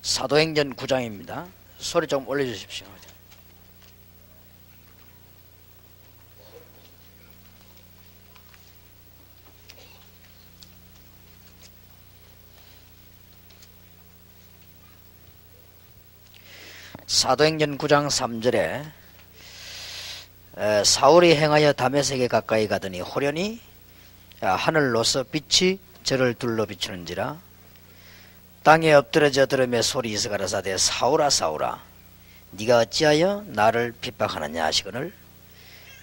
사도행전 9장입니다. 소리 좀 올려주십시오. 사도행전 9장 3절에 사울이 행하여 다메섹에 가까이 가더니 호련히 하늘로서 빛이 저를 둘러 비추는지라 땅에 엎드러져 들으며 소리 있어 가라사대 사울아 사울아 네가 어찌하여 나를 핍박하느냐 하시거늘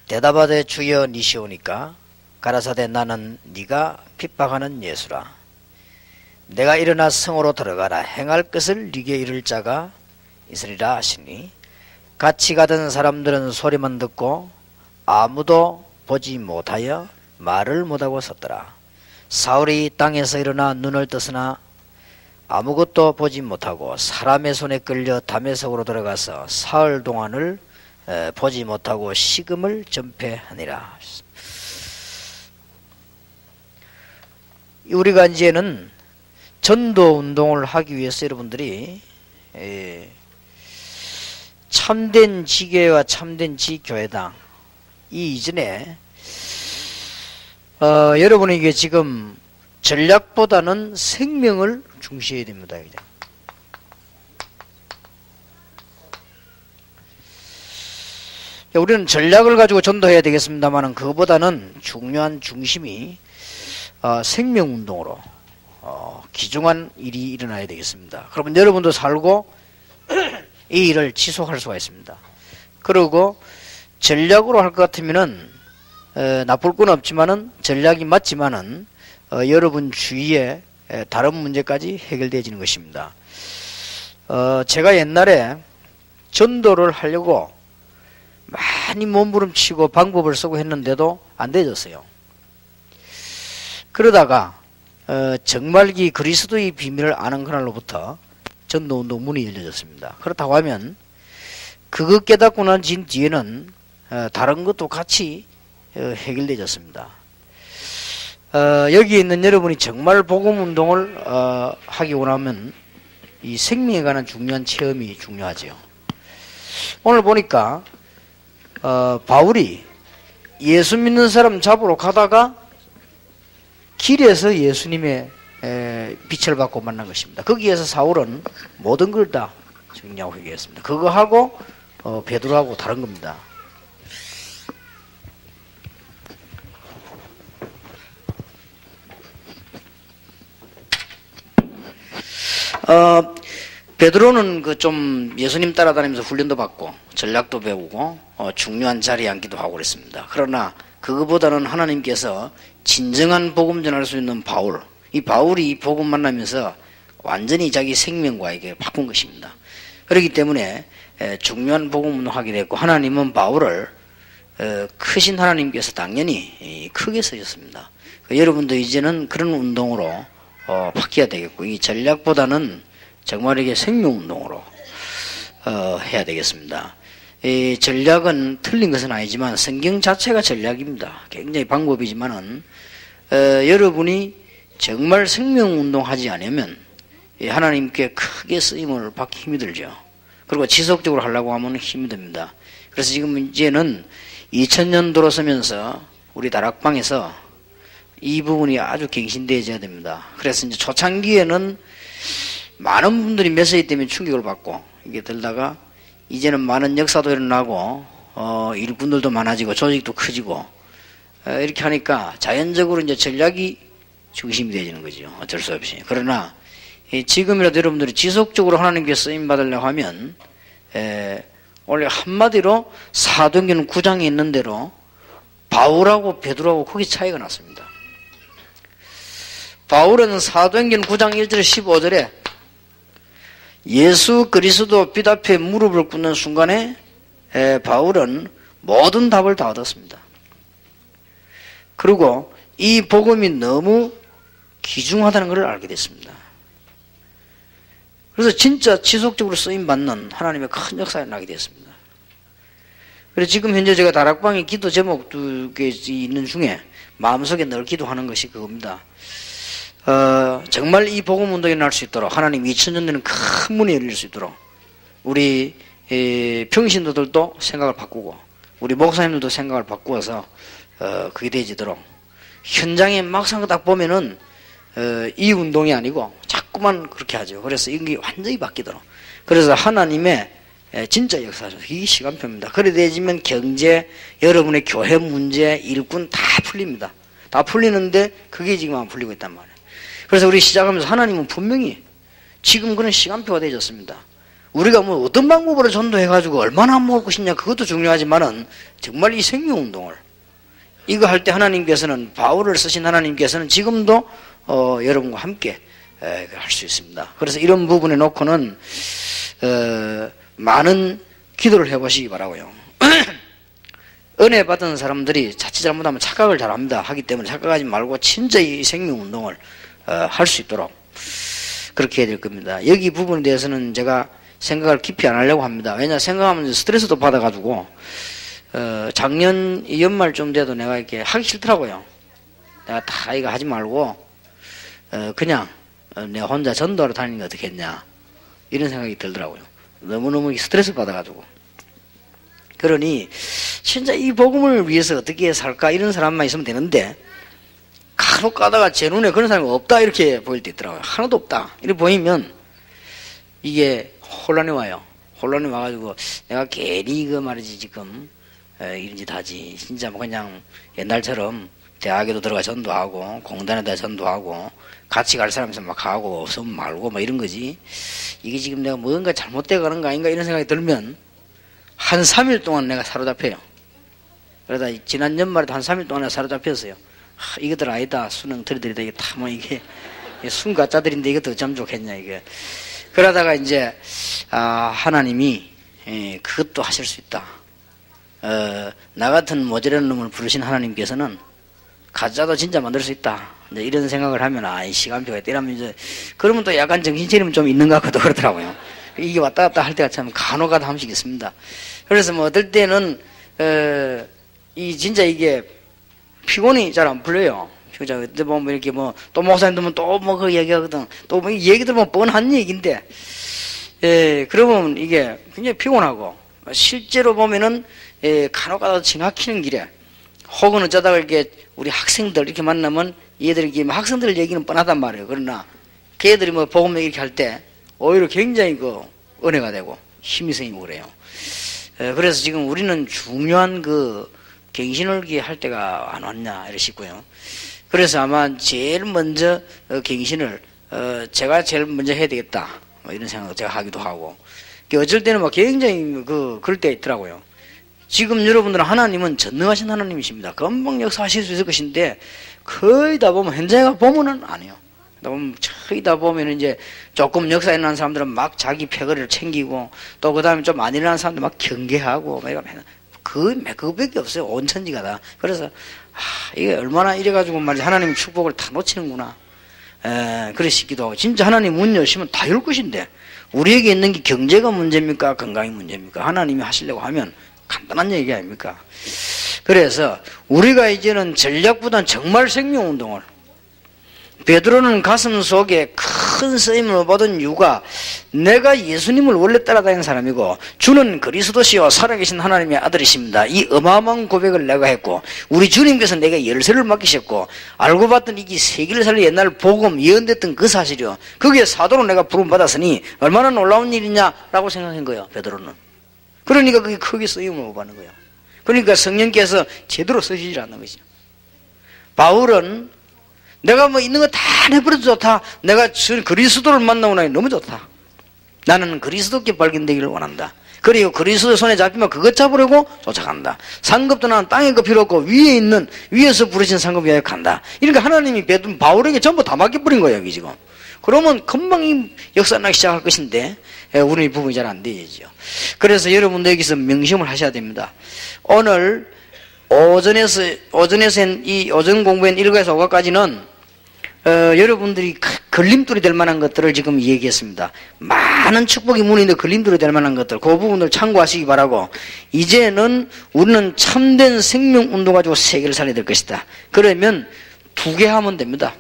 대답하되 주여 니시오니까 가라사대 나는 네가 핍박하는 예수라. 내가 일어나 성으로 들어가라. 행할 것을 네게 이룰 자가 있으리라 하시니 같이 가던 사람들은 소리만 듣고 아무도 보지 못하여 말을 못하고 섰더라. 사울이 땅에서 일어나 눈을 떴으나 아무것도 보지 못하고 사람의 손에 끌려 다메섹으로 들어가서 사흘 동안을 보지 못하고 식음을 전폐하니라. 우리가 이제는 전도 운동을 하기 위해서 여러분들이 참된 지교회와 참된 지교회당 이 이전에 여러분에게 지금 전략보다는 생명을 중시해야 됩니다. 우리는 전략을 가지고 전도해야 되겠습니다만 그것보다는 중요한 중심이 생명운동으로 귀중한 일이 일어나야 되겠습니다. 그러면 여러분도 살고 이 일을 지속할 수가 있습니다. 그리고 전략으로 할 것 같으면은 나쁠 건 없지만은 전략이 맞지만은 여러분 주위에 다른 문제까지 해결되어지는 것입니다. 제가 옛날에 전도를 하려고 많이 몸부림치고 방법을 쓰고 했는데도 안 되졌어요. 그러다가 정말기 그리스도의 비밀을 아는 그날로부터 전도운동 문이 열려졌습니다. 그렇다고 하면 그거 깨닫고 난 뒤에는 다른 것도 같이 해결되졌습니다. 여기 있는 여러분이 정말 복음운동을 하기 원하면 이 생명에 관한 중요한 체험이 중요하죠. 오늘 보니까 바울이 예수 믿는 사람 잡으러 가다가 길에서 예수님의 빛을 받고 만난 것입니다. 거기에서 사울은 모든 걸 다 정리하고 얘기했습니다. 그거 하고 베드로하고 다른 겁니다. 베드로는 그 좀 예수님 따라다니면서 훈련도 받고 전략도 배우고 중요한 자리에 앉기도 하고 그랬습니다. 그러나 그거보다는 하나님께서 진정한 복음 전할 수 있는 바울, 이 바울이 이 복음 만나면서 완전히 자기 생명과 이게 바꾼 것입니다. 그렇기 때문에 중요한 복음을 하게 됐고 하나님은 바울을 크신 하나님께서 당연히 크게 쓰셨습니다. 여러분도 이제는 그런 운동으로 바뀌어야 되겠고 이 전략보다는 정말 이게 생명운동으로 해야 되겠습니다. 이 전략은 틀린 것은 아니지만 성경 자체가 전략입니다. 굉장히 방법이지만은 여러분이 정말 생명운동 하지 않으면 하나님께 크게 쓰임을 받기 힘이 들죠. 그리고 지속적으로 하려고 하면 힘이 듭니다. 그래서 지금 이제는 2000년 들어서면서 우리 다락방에서 이 부분이 아주 갱신되어져야 됩니다. 그래서 이제 초창기에는 많은 분들이 메시지 때문에 충격을 받고 이게 들다가 이제는 많은 역사도 일어나고 일꾼들도 많아지고 조직도 커지고 이렇게 하니까 자연적으로 이제 전략이 중심이 되어지는 거죠. 어쩔 수 없이. 그러나 지금이라도 여러분들이 지속적으로 하나님께 쓰임 받으려고 하면 원래 한마디로 사도행전 9장에 있는 대로 바울하고 베드로하고 크게 차이가 났습니다. 바울은 사도행전 9장 1절 15절에 예수 그리스도 빛 앞에 무릎을 꿇는 순간에 바울은 모든 답을 다 얻었습니다. 그리고 이 복음이 너무 귀중하다는 것을 알게 됐습니다. 그래서 진짜 지속적으로 쓰임받는 하나님의 큰 역사가 나게 됐습니다. 그래서 지금 현재 제가 다락방에 기도 제목 두 개 있는 중에 마음속에 늘 기도하는 것이 그겁니다. 정말 이 복음 운동이 날 수 있도록 하나님 2000년 되는 큰 문이 열릴 수 있도록 우리 평신도들도 생각을 바꾸고 우리 목사님들도 생각을 바꾸어서 그게 되지도록 현장에 막상 딱 보면은 이 운동이 아니고 자꾸만 그렇게 하죠. 그래서 이게 완전히 바뀌도록. 그래서 하나님의 진짜 역사죠. 이 시간표입니다. 그래 되지면 경제, 여러분의 교회 문제, 일꾼 다 풀립니다. 다 풀리는데 그게 지금 안 풀리고 있단 말이에요. 그래서 우리 시작하면서 하나님은 분명히 지금 그런 시간표가 되어졌습니다. 우리가 뭐 어떤 방법으로 전도해가지고 얼마나 안 먹을 것이냐 그것도 중요하지만은 정말 이 생명운동을 이거 할 때 하나님께서는 바울을 쓰신 하나님께서는 지금도 여러분과 함께 할 수 있습니다. 그래서 이런 부분에 놓고는 많은 기도를 해보시기 바라고요. 은혜 받은 사람들이 자칫 잘못하면 착각을 잘합니다. 하기 때문에 착각하지 말고 진짜 이 생명운동을 할 수 있도록 그렇게 해야 될 겁니다. 여기 부분에 대해서는 제가 생각을 깊이 안 하려고 합니다. 왜냐 생각하면 스트레스도 받아가지고 작년 연말쯤 돼도 내가 이렇게 하기 싫더라고요. 내가 다 이거 하지 말고 그냥 내가 혼자 전도하러 다니는 게 어떻겠냐 이런 생각이 들더라고요. 너무너무 스트레스 받아가지고. 그러니 진짜 이 복음을 위해서 어떻게 살까 이런 사람만 있으면 되는데 간혹 가다가 제 눈에 그런 사람이 없다 이렇게 보일 때 있더라고요. 하나도 없다 이렇게 보이면 이게 혼란이 와요. 혼란이 와가지고 내가 괜히 그 말이지 지금 이런 짓 하지. 진짜 뭐 그냥 옛날처럼 대학에도 들어가 전도하고 공단에다 전도하고 같이 갈 사람 있으면 막 가고 없으면 말고 뭐 이런 거지. 이게 지금 내가 뭔가 잘못되어 가는 거 아닌가 이런 생각이 들면 한 3일 동안 내가 사로잡혀요. 그러다 지난 연말에도 한 3일 동안 내가 사로잡혔어요. 이것들 아니다. 수능 들이들이다. 이게 다 뭐 이게 순 가짜들인데 이것도 어쩜 좋겠냐 이게. 그러다가 이제 하나님이 그것도 하실 수 있다. 나 같은 모자라는 놈을 부르신 하나님께서는 가짜도 진짜 만들 수 있다. 이제 이런 생각을 하면 이 시간표가 때라면 이제 그러면 또 약간 정신차림은 좀 있는 것 같고도 그렇더라고요. 이게 왔다 갔다 할 때가 참 간혹가다 한 번씩 있습니다. 그래서 뭐 어떨 때는 진짜 이게 피곤이 잘 안 풀려요. 그때 보면 이렇게 뭐 또 목사님 들면 또 뭐 그 얘기하거든. 또 뭐 얘기 들으면 뻔한 얘기인데, 그러면 이게 굉장히 피곤하고 실제로 보면은 간혹가다 지나치는 길에 혹은 어쩌다가 이렇게 우리 학생들 이렇게 만나면 얘들이 이렇게 학생들 얘기는 뻔하단 말이에요. 그러나 걔들이 뭐 복음 이렇게 할 때 오히려 굉장히 그 은혜가 되고 힘이 생기고 그래요. 그래서 지금 우리는 중요한 그 갱신을 할 때가 안 왔냐 이러시고요. 그래서 아마 제일 먼저 갱신을 제가 제일 먼저 해야 되겠다 뭐 이런 생각을 제가 하기도 하고 어쩔 때는 막 굉장히 그럴 때 있더라고요. 지금 여러분들은 하나님은 전능하신 하나님이십니다. 금방 역사하실 수 있을 것인데 거의 다 보면 현장에 보면은 안 해요. 거의 다 보면 이제 조금 역사 일어난 사람들은 막 자기 패거리를 챙기고 또 그 다음에 좀 안 일어난 사람들 막 경계하고 그거밖에 없어요. 온 천지가 다. 그래서 이게 얼마나 이래가지고 말이지 하나님 축복을 다 놓치는구나. 그래 싶기도 하고 진짜 하나님 문 여시면 다 열 것인데 우리에게 있는 게 경제가 문제입니까? 건강이 문제입니까? 하나님이 하시려고 하면 간단한 얘기 아닙니까? 그래서 우리가 이제는 전략보다는 정말 생명운동을 베드로는 가슴 속에 큰 쓰임을 받은 이유가 내가 예수님을 원래 따라다니는 사람이고 주는 그리스도시요 살아계신 하나님의 아들이십니다. 이 어마어마한 고백을 내가 했고 우리 주님께서 내게 열쇠를 맡기셨고 알고 봤더니 이게 세계를 살릴 옛날 복음 예언됐던 그 사실이요. 거기에 사도로 내가 부름받았으니 얼마나 놀라운 일이냐라고 생각한 거예요. 베드로는. 그러니까 그게 크게 쓰임을 못 받는 거예요. 그러니까 성령께서 제대로 쓰시질 않는 거죠. 바울은 내가 뭐 있는 거 다 내버려도 좋다. 내가 그리스도를 만나고 나니 너무 좋다. 나는 그리스도께 발견되기를 원한다. 그리고 그리스도 손에 잡히면 그것 잡으려고 쫓아간다. 상급도 나는 땅에 거 필요 없고 위에서 부르신 상급이 하여 간다. 그러니까 하나님이 바울에게 전부 다 맡겨버린 거예요, 여기 지금. 그러면 금방 이 역사 나기 시작할 것인데 우리는 이 부분이 잘 안 되죠. 그래서 여러분도 여기서 명심을 하셔야 됩니다. 오늘 오전에서 이 오전 공부한 1과에서 5과까지는 여러분들이 걸림돌이 될 만한 것들을 지금 얘기했습니다. 많은 축복의 문인데 걸림돌이 될 만한 것들 그 부분을 참고하시기 바라고 이제는 우리는 참된 생명운동 가지고 세계를 살려야 될 것이다. 그러면 2개 하면 됩니다.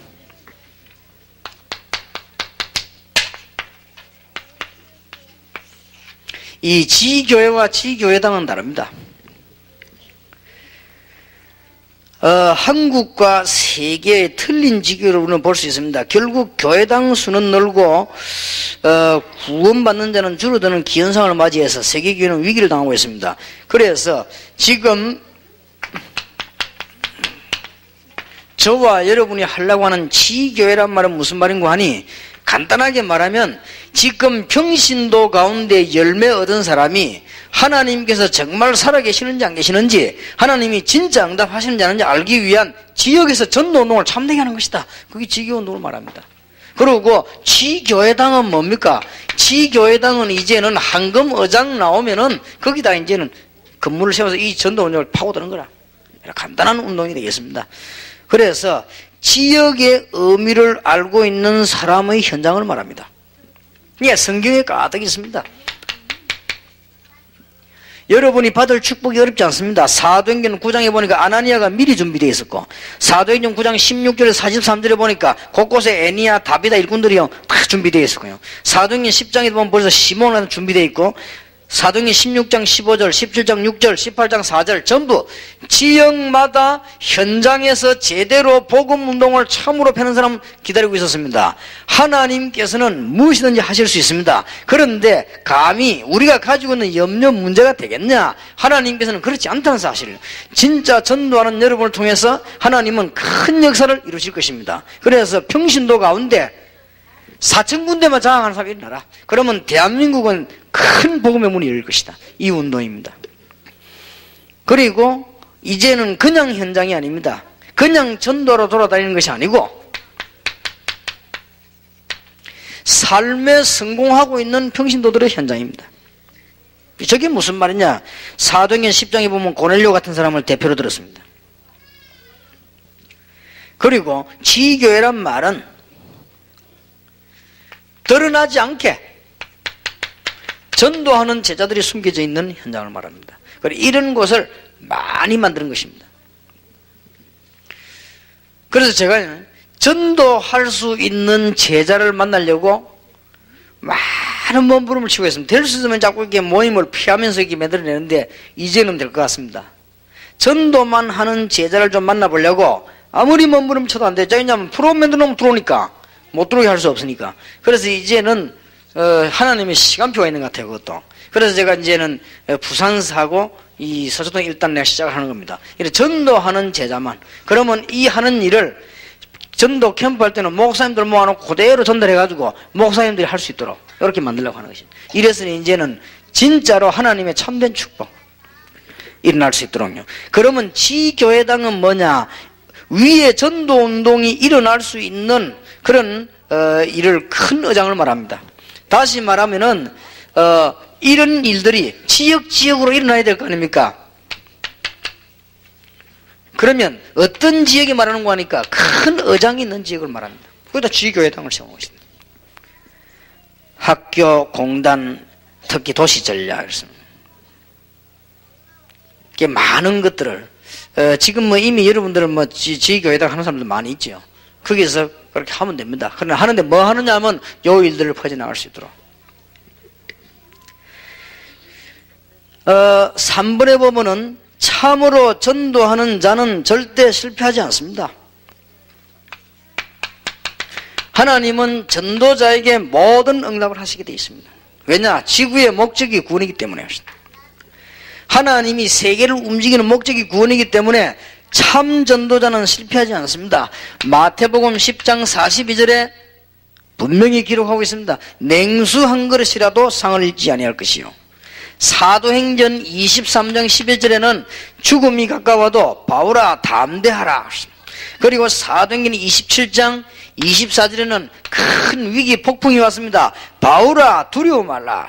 이 지교회와 지교회당은 다릅니다. 한국과 세계의 틀린 지교를 우리는 볼 수 있습니다. 결국 교회당 수는 늘고 구원받는 자는 줄어드는 기현상을 맞이해서 세계교회는 위기를 당하고 있습니다. 그래서 지금 저와 여러분이 하려고 하는 지교회란 말은 무슨 말인고 하니, 간단하게 말하면 지금 평신도 가운데 열매 얻은 사람이 하나님께서 정말 살아계시는지 안 계시는지, 하나님이 진짜 응답하시는지 아닌지 알기 위한 지역에서 전도운동을 참되게 하는 것이다. 그게 지교운동을 말합니다. 그리고 지교회당은 뭡니까? 지교회당은 이제는 한금의장 나오면은 거기다 이제는 건물을 세워서 이 전도운동을 파고드는 거라. 간단한 운동이 되겠습니다. 그래서 지역의 의미를 알고 있는 사람의 현장을 말합니다. 예, 성경에 가득 있습니다. 여러분이 받을 축복이 어렵지 않습니다. 사도행전 9장에 보니까 아나니아가 미리 준비되어 있었고, 사도행전 9장 16절에서 43절에 보니까 곳곳에 애니야, 다비다 일꾼들이요 다 준비되어 있었고요. 사도행전 10장에 보면 벌써 시몬은 준비되어 있고, 사도행전 16장 15절, 17장 6절, 18장 4절 전부 지역마다 현장에서 제대로 복음운동을 참으로 펴는 사람 기다리고 있었습니다. 하나님께서는 무엇이든지 하실 수 있습니다. 그런데 감히 우리가 가지고 있는 염려 문제가 되겠냐? 하나님께서는 그렇지 않다는 사실. 진짜 전도하는 여러분을 통해서 하나님은 큰 역사를 이루실 것입니다. 그래서 평신도 가운데 4,000군데만 장악하는 사람이 일어나라. 그러면 대한민국은 큰 복음의 문이 열릴 것이다. 이 운동입니다. 그리고 이제는 그냥 현장이 아닙니다. 그냥 전도로 돌아다니는 것이 아니고 삶에 성공하고 있는 평신도들의 현장입니다. 저게 무슨 말이냐? 사도행전 10장에 보면 고넬료 같은 사람을 대표로 들었습니다. 그리고 지교회란 말은 드러나지 않게 전도하는 제자들이 숨겨져 있는 현장을 말합니다. 그리고 이런 곳을 많이 만드는 것입니다. 그래서 제가 전도할 수 있는 제자를 만나려고 많은 몸부림을 치고 있습니다. 될 수 있으면 자꾸 이렇게 모임을 피하면서 이렇게 만들어내는데 이제는 될 것 같습니다. 전도만 하는 제자를 좀 만나보려고 아무리 몸부림 쳐도 안 되죠. 왜냐하면 프로그램 만들어 놓으면 들어오니까 못 들어오게 할 수 없으니까. 그래서 이제는 하나님의 시간표가 있는 것 같아요. 그것도. 그래서 제가 이제는 부산사고 이 서초동 일단 내가 시작을 하는 겁니다. 이렇게 전도하는 제자만. 그러면 이 하는 일을 전도 캠프 할 때는 목사님들 모아놓고 그대로 전달해가지고 목사님들이 할 수 있도록 이렇게 만들려고 하는 것입니다. 이래서는 이제는 진짜로 하나님의 참된 축복 일어날 수 있도록요. 그러면 지교회당은 뭐냐? 위에 전도운동이 일어날 수 있는 그런 일을 큰 의장을 말합니다. 다시 말하면은 이런 일들이 지역으로 일어나야 될 거 아닙니까? 그러면 어떤 지역이 말하는 거 하니까 큰 의장이 있는 지역을 말합니다. 거기다 지교회당을 세우는 것입니다. 학교, 공단, 특히 도시전략, 이렇게 많은 것들을 지금 뭐 이미 여러분들은 뭐 지교회당 하는 사람들 많이 있죠. 거기서 그렇게 하면 됩니다. 그러나 하는데 뭐 하느냐 하면 요 일들을 퍼져나갈 수 있도록. 3번에 보면은 참으로 전도하는 자는 절대 실패하지 않습니다. 하나님은 전도자에게 모든 응답을 하시게 되어 있습니다. 왜냐? 지구의 목적이 구원이기 때문에. 하나님이 세계를 움직이는 목적이 구원이기 때문에 참 전도자는 실패하지 않습니다. 마태복음 10장 42절에 분명히 기록하고 있습니다. 냉수 한 그릇이라도 상을 잃지 아니할 것이요. 사도행전 23장 11절에는 죽음이 가까워도 바울아 담대하라. 그리고 사도행전 27장 24절에는 큰 위기 폭풍이 왔습니다. 바울아 두려워 말라.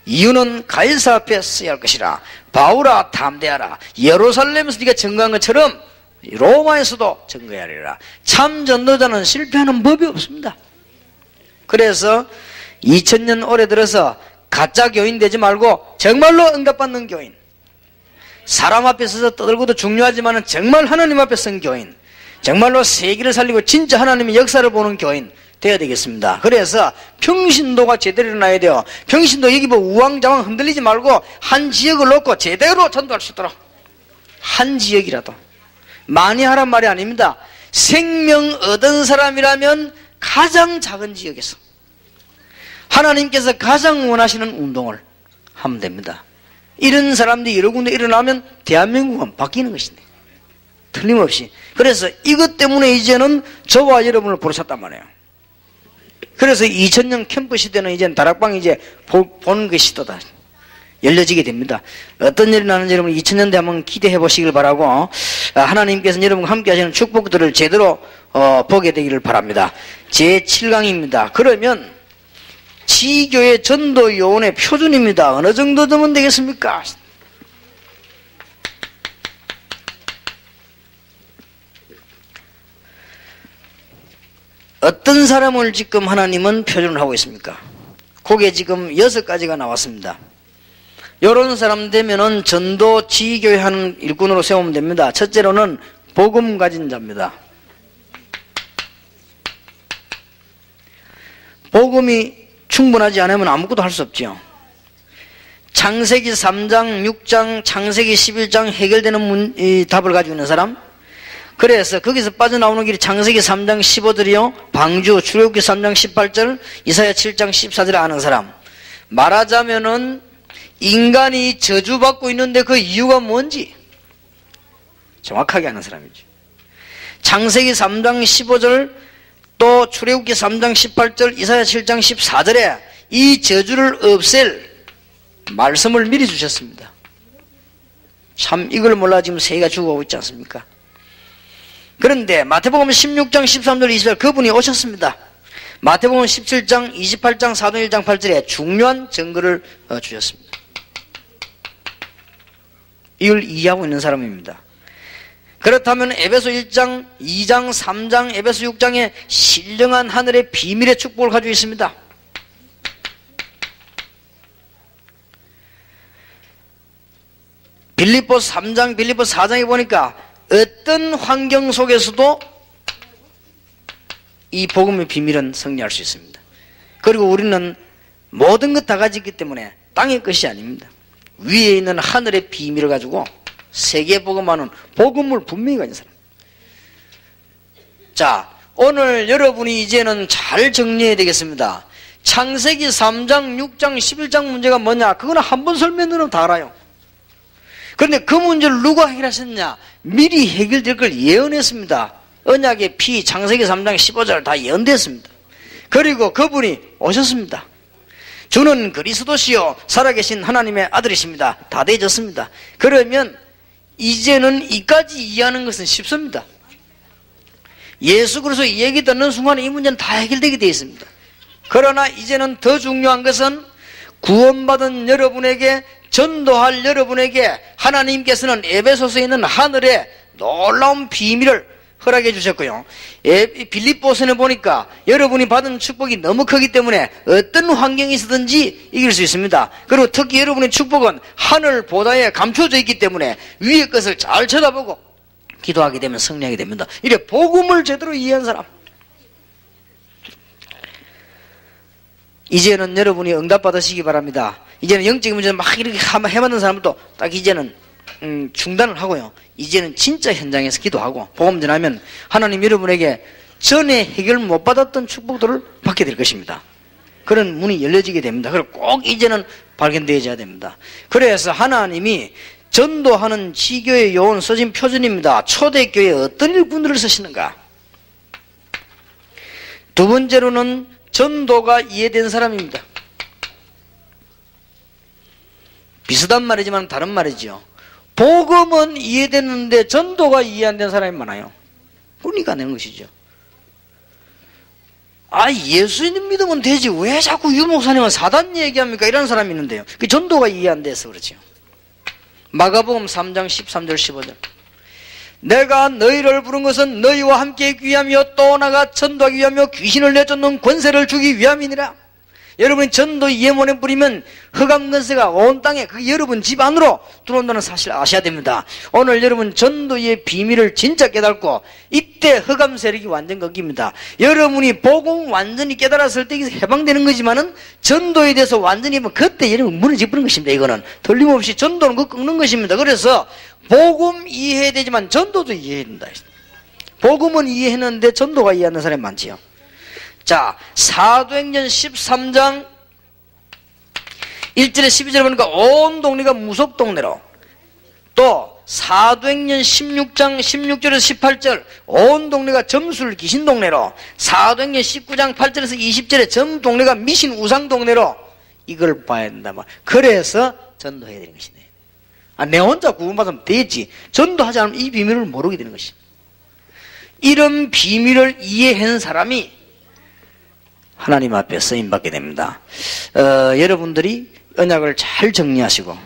이유는 가이사 앞에 서야 할 것이라. 바울아 담대하라. 예루살렘에서 네가 증거한 것처럼 로마에서도 증거하리라. 참 전도자는 실패하는 법이 없습니다. 그래서 2000년 올해 들어서 가짜 교인 되지 말고 정말로 응답받는 교인, 사람 앞에 서서 떠들고도 중요하지만 정말 하나님 앞에 선 교인, 정말로 세계를 살리고 진짜 하나님의 역사를 보는 교인 돼야 되겠습니다. 그래서 평신도가 제대로 일어나야 돼요. 평신도 여기 뭐 우왕좌왕 흔들리지 말고 한 지역을 놓고 제대로 전도할 수 있도록, 한 지역이라도 많이 하란 말이 아닙니다. 생명 얻은 사람이라면 가장 작은 지역에서 하나님께서 가장 원하시는 운동을 하면 됩니다. 이런 사람들이 여러 군데 일어나면 대한민국은 바뀌는 것인데, 틀림없이. 그래서 이것 때문에 이제는 저와 여러분을 부르셨단 말이에요. 그래서 2000년 캠프 시대는 이제 다락방이 이제 보는 그 시도다 열려지게 됩니다. 어떤 일이 나는지 여러분 2000년대 한번 기대해 보시길 바라고, 하나님께서 여러분과 함께 하시는 축복들을 제대로 보게 되기를 바랍니다. 제7강입니다. 그러면 지교의 전도 요원의 표준입니다. 어느 정도 되면 되겠습니까? 어떤 사람을 지금 하나님은 표준을 하고 있습니까? 그게 지금 6가지가 나왔습니다. 이런 사람 되면은 전도 지교회 하는 일꾼으로 세우면 됩니다. 첫째로는 복음 가진 자입니다. 복음이 충분하지 않으면 아무것도 할 수 없죠. 창세기 3장, 6장, 창세기 11장 해결되는 답을 가지고 있는 사람, 그래서 거기서 빠져나오는 길이 창세기 3장 15절이요, 방주, 출애굽기 3장 18절, 이사야 7장 14절을 아는 사람, 말하자면은 인간이 저주받고 있는데 그 이유가 뭔지 정확하게 아는 사람이죠. 창세기 3장 15절, 또 출애굽기 3장 18절, 이사야 7장 14절에 이 저주를 없앨 말씀을 미리 주셨습니다. 참 이걸 몰라 지금 세계가 죽어가고 있지 않습니까? 그런데 마태복음 16장 13절 20절 그분이 오셨습니다. 마태복음 17장 28장 4도 1장 8절에 중요한 증거를 주셨습니다. 이걸 이해하고 있는 사람입니다. 그렇다면 에베소 1장, 2장, 3장, 에베소 6장에 신령한 하늘의 비밀의 축복을 가지고 있습니다. 빌립보 3장, 빌립보 4장에 보니까 어떤 환경 속에서도 이 복음의 비밀은 승리할 수 있습니다. 그리고 우리는 모든 것 다 가지기 때문에 땅의 것이 아닙니다. 위에 있는 하늘의 비밀을 가지고 세계 복음하는 복음을 분명히 가진 사람. 자, 오늘 여러분이 이제는 잘 정리해야 되겠습니다. 창세기 3장, 6장, 11장 문제가 뭐냐? 그거는 한 번 설명으로 다 알아요. 그런데 그 문제를 누가 해결하셨냐? 미리 해결될 걸 예언했습니다. 언약의 피, 창세기 3장 15절 다 예언됐습니다. 그리고 그분이 오셨습니다. 주는 그리스도시요 살아계신 하나님의 아들이십니다. 다 되어졌습니다. 그러면 이제는 이까지 이해하는 것은 쉽습니다. 예수 그리스도 이 얘기 듣는 순간에 이 문제는 다 해결되게 되어 있습니다. 그러나 이제는 더 중요한 것은 구원받은 여러분에게, 전도할 여러분에게 하나님께서는 에베소서에 있는 하늘의 놀라운 비밀을 허락해 주셨고요. 빌립보서에 보니까 여러분이 받은 축복이 너무 크기 때문에 어떤 환경이 있었든지 이길 수 있습니다. 그리고 특히 여러분의 축복은 하늘 보다에 감춰져 있기 때문에 위의 것을 잘 쳐다보고 기도하게 되면 승리하게 됩니다. 이래 복음을 제대로 이해한 사람, 이제는 여러분이 응답받으시기 바랍니다. 이제는 영적인 문제를 막 이렇게 해맞는 사람도 딱 이제는 중단을 하고요. 이제는 진짜 현장에서 기도하고 복음 전하면 하나님 여러분에게 전에 해결 못 받았던 축복들을 받게 될 것입니다. 그런 문이 열려지게 됩니다. 그리고 꼭 이제는 발견되어야 됩니다. 그래서 하나님이 전도하는 지교의 요원 써진 표준입니다. 초대교회에 어떤 일꾼들을 쓰시는가? 두 번째로는 전도가 이해된 사람입니다. 비슷한 말이지만 다른 말이죠. 복음은 이해됐는데 전도가 이해 안 된 사람이 많아요. 그러니까 안 되는 것이죠. 아, 예수님 믿으면 되지 왜 자꾸 유 목사님은 사단 얘기합니까? 이런 사람이 있는데요. 그 전도가 이해 안 돼서 그렇죠. 마가복음 3장 13절 15절 내가 너희를 부른 것은 너희와 함께 있기 위함이요 또 나가 전도하기 위하며 귀신을 내쫓는 권세를 주기 위함이니라. 여러분이 전도 예문에 뿌리면 흑암근세가 온 땅에 그 여러분 집 안으로 들어온다는 사실 아셔야 됩니다. 오늘 여러분 전도의 비밀을 진짜 깨닫고 이때 흑암 세력이 완전 꺾입니다. 여러분이 복음 완전히 깨달았을 때 해방되는 거지만은 전도에 대해서 완전히 그때 여러분 무너져 버리는 것입니다. 이거는 틀림없이 전도는 그 꺾는 것입니다. 그래서 복음 이해해야 되지만 전도도 이해해야 된다. 복음은 이해했는데 전도가 이해하는 사람이 많지요. 자, 사도행전 13장 1절에 12절에 보니까 온 동네가 무속동네로, 또 사도행전 16장 16절에서 18절 온 동네가 점술 귀신동네로, 사도행전 19장 8절에서 20절에 전 동네가 미신 우상동네로, 이걸 봐야 된다. 그래서 전도해야 되는 것이네. 내 혼자 구원받으면 되지. 전도하지 않으면 이 비밀을 모르게 되는 것이다. 이런 비밀을 이해한 사람이 하나님 앞에 쓰임받게 됩니다. 여러분들이 언약을 잘 정리하시고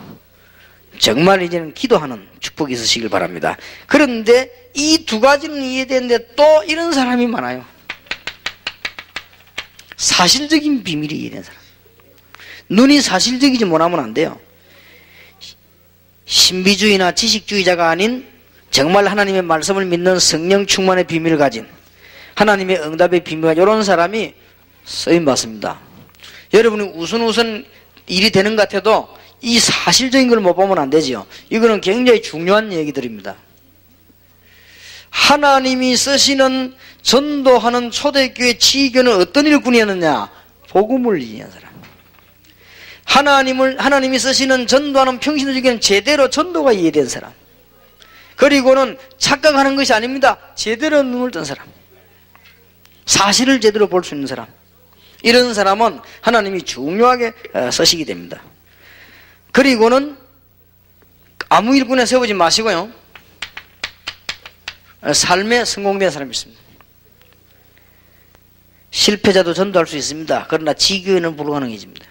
정말 이제는 기도하는 축복이 있으시길 바랍니다. 그런데 이 두 가지는 이해되는데 또 이런 사람이 많아요. 사실적인 비밀이 이해된 사람. 눈이 사실적이지 못하면 안 돼요. 신비주의나 지식주의자가 아닌 정말 하나님의 말씀을 믿는 성령 충만의 비밀을 가진, 하나님의 응답의 비밀을 가진 이런 사람이 쓰임받습니다. 여러분이 우선 일이 되는 것 같아도 이 사실적인 걸 못 보면 안 되지요. 이거는 굉장히 중요한 얘기들입니다. 하나님이 쓰시는 전도하는 초대교회 지휘교는 어떤 일꾼이었느냐? 복음을 이해한 사람. 하나님이 쓰시는 전도하는 평신도지교는 제대로 전도가 이해된 사람. 그리고는 착각하는 것이 아닙니다. 제대로 눈을 뜬 사람. 사실을 제대로 볼 수 있는 사람. 이런 사람은 하나님이 중요하게 쓰시게 됩니다. 그리고는 아무 일꾼에 세우지 마시고요. 삶에 성공된 사람이 있습니다. 실패자도 전도할 수 있습니다. 그러나 지교회는 불가능해집니다.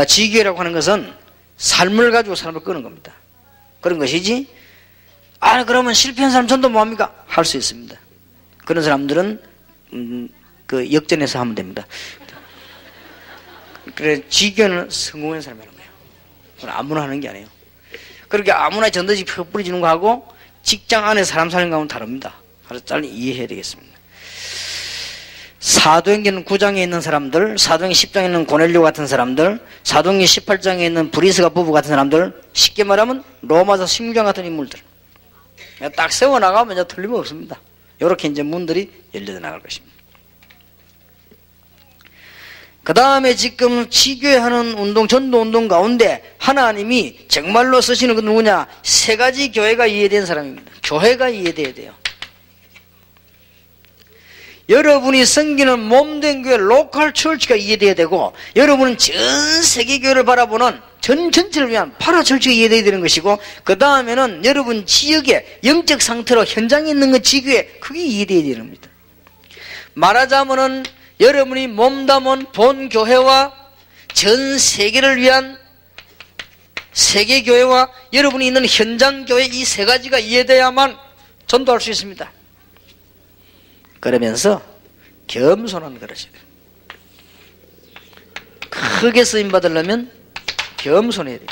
지교회라고 하는 것은 삶을 가지고 사람을 끄는 겁니다. 그런 것이지, 그러면 실패한 사람 전도 뭐합니까? 할 수 있습니다. 그런 사람들은 그 역전해서 하면 됩니다. 그래, 지교는 성공한 사람이 하는 거예요. 그건 아무나 하는 게 아니에요. 그렇게 아무나 전도지 뿌리지는 거하고 직장 안에 사람 사는 거하고는 다릅니다. 그래서 잘 이해해야 되겠습니다. 사도행전 9장에 있는 사람들, 사도행전 10장에 있는 고넬료 같은 사람들, 사도행전 18장에 있는 브리스가 부부 같은 사람들, 쉽게 말하면 로마서 16장 같은 인물들. 딱 세워나가면 이제 틀림없습니다. 이렇게 이제 문들이 열려 나갈 것입니다. 그 다음에 지금 지교회하는 운동, 전도 운동 가운데 하나님이 정말로 쓰시는 건 누구냐? 세 가지 교회가 이해된 사람입니다. 교회가 이해돼야 돼요. 여러분이 섬기는 몸된 교회, 로컬 처치가 이해돼야 되고, 여러분은 전 세계 교회를 바라보는 전체를 위한 파라철치가 이해돼야 되는 것이고, 그 다음에는 여러분 지역의 영적 상태로 현장에 있는 그 지교회, 그게 이해돼야 되는 겁니다. 말하자면은 여러분이 몸담은 본교회와 전 세계를 위한 세계교회와 여러분이 있는 현장교회, 이 세 가지가 이해돼야만 전도할 수 있습니다. 그러면서 겸손한 그릇이다. 크게 쓰임받으려면 겸손해야 돼요.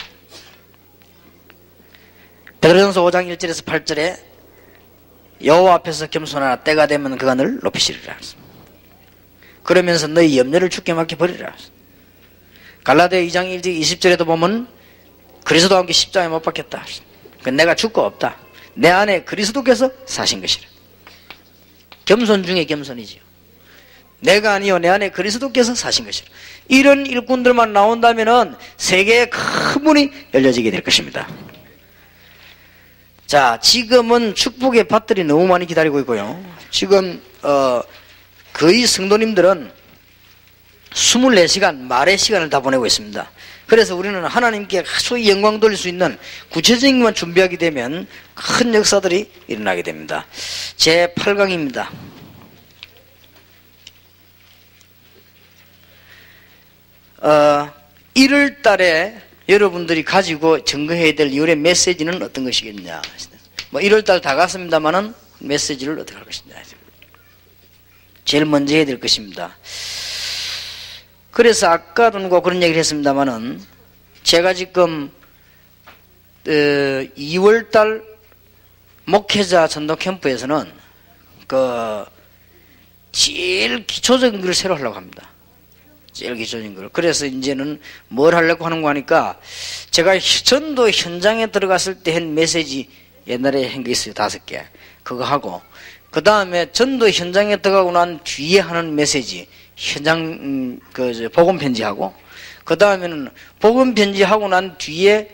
베드로전서 5장 1절에서 8절에 여호와 앞에서 겸손하라. 때가 되면 그가 너를 높이시리라. 그러면서 너희 염려를 주께 맡겨버리라. 갈라디아 2장 1절 20절에도 보면 그리스도와 함께 십자가에 못 박혔다. 내가 죽고 없다. 내 안에 그리스도께서 사신 것이라. 겸손 중에 겸손이지요. 내가 아니요 내 안에 그리스도께서 사신 것이라. 이런 일꾼들만 나온다면은 세계의 큰 문이 열려지게 될 것입니다. 자, 지금은 축복의 밭들이 너무 많이 기다리고 있고요. 지금 거의 성도님들은 24시간 말의 시간을 다 보내고 있습니다. 그래서 우리는 하나님께 아주 영광 돌릴 수 있는 구체적인 것만 준비하게 되면 큰 역사들이 일어나게 됩니다. 제 8강입니다. 어, 1월 달에 여러분들이 가지고 증거해야 될 2월의 메시지는 어떤 것이겠냐. 1월 달 다 갔습니다만은 메시지를 어떻게 할 것이냐. 제일 먼저 해야 될 것입니다. 그래서 아까도 누가 그런 얘기를 했습니다마는 제가 지금 2월달 목회자 전도 캠프에서는 그 제일 기초적인 걸 새로 하려고 합니다. 제일 기초적인 걸. 그래서 이제는 뭘 하려고 하는 거 하니까 제가 전도 현장에 들어갔을 때 한 메시지 옛날에 한 게 있어요. 5개. 그거 하고 그 다음에 전도 현장에 들어가고 난 뒤에 하는 메시지 현장 복음 편지하고 그 다음에는 복음 편지하고 난 뒤에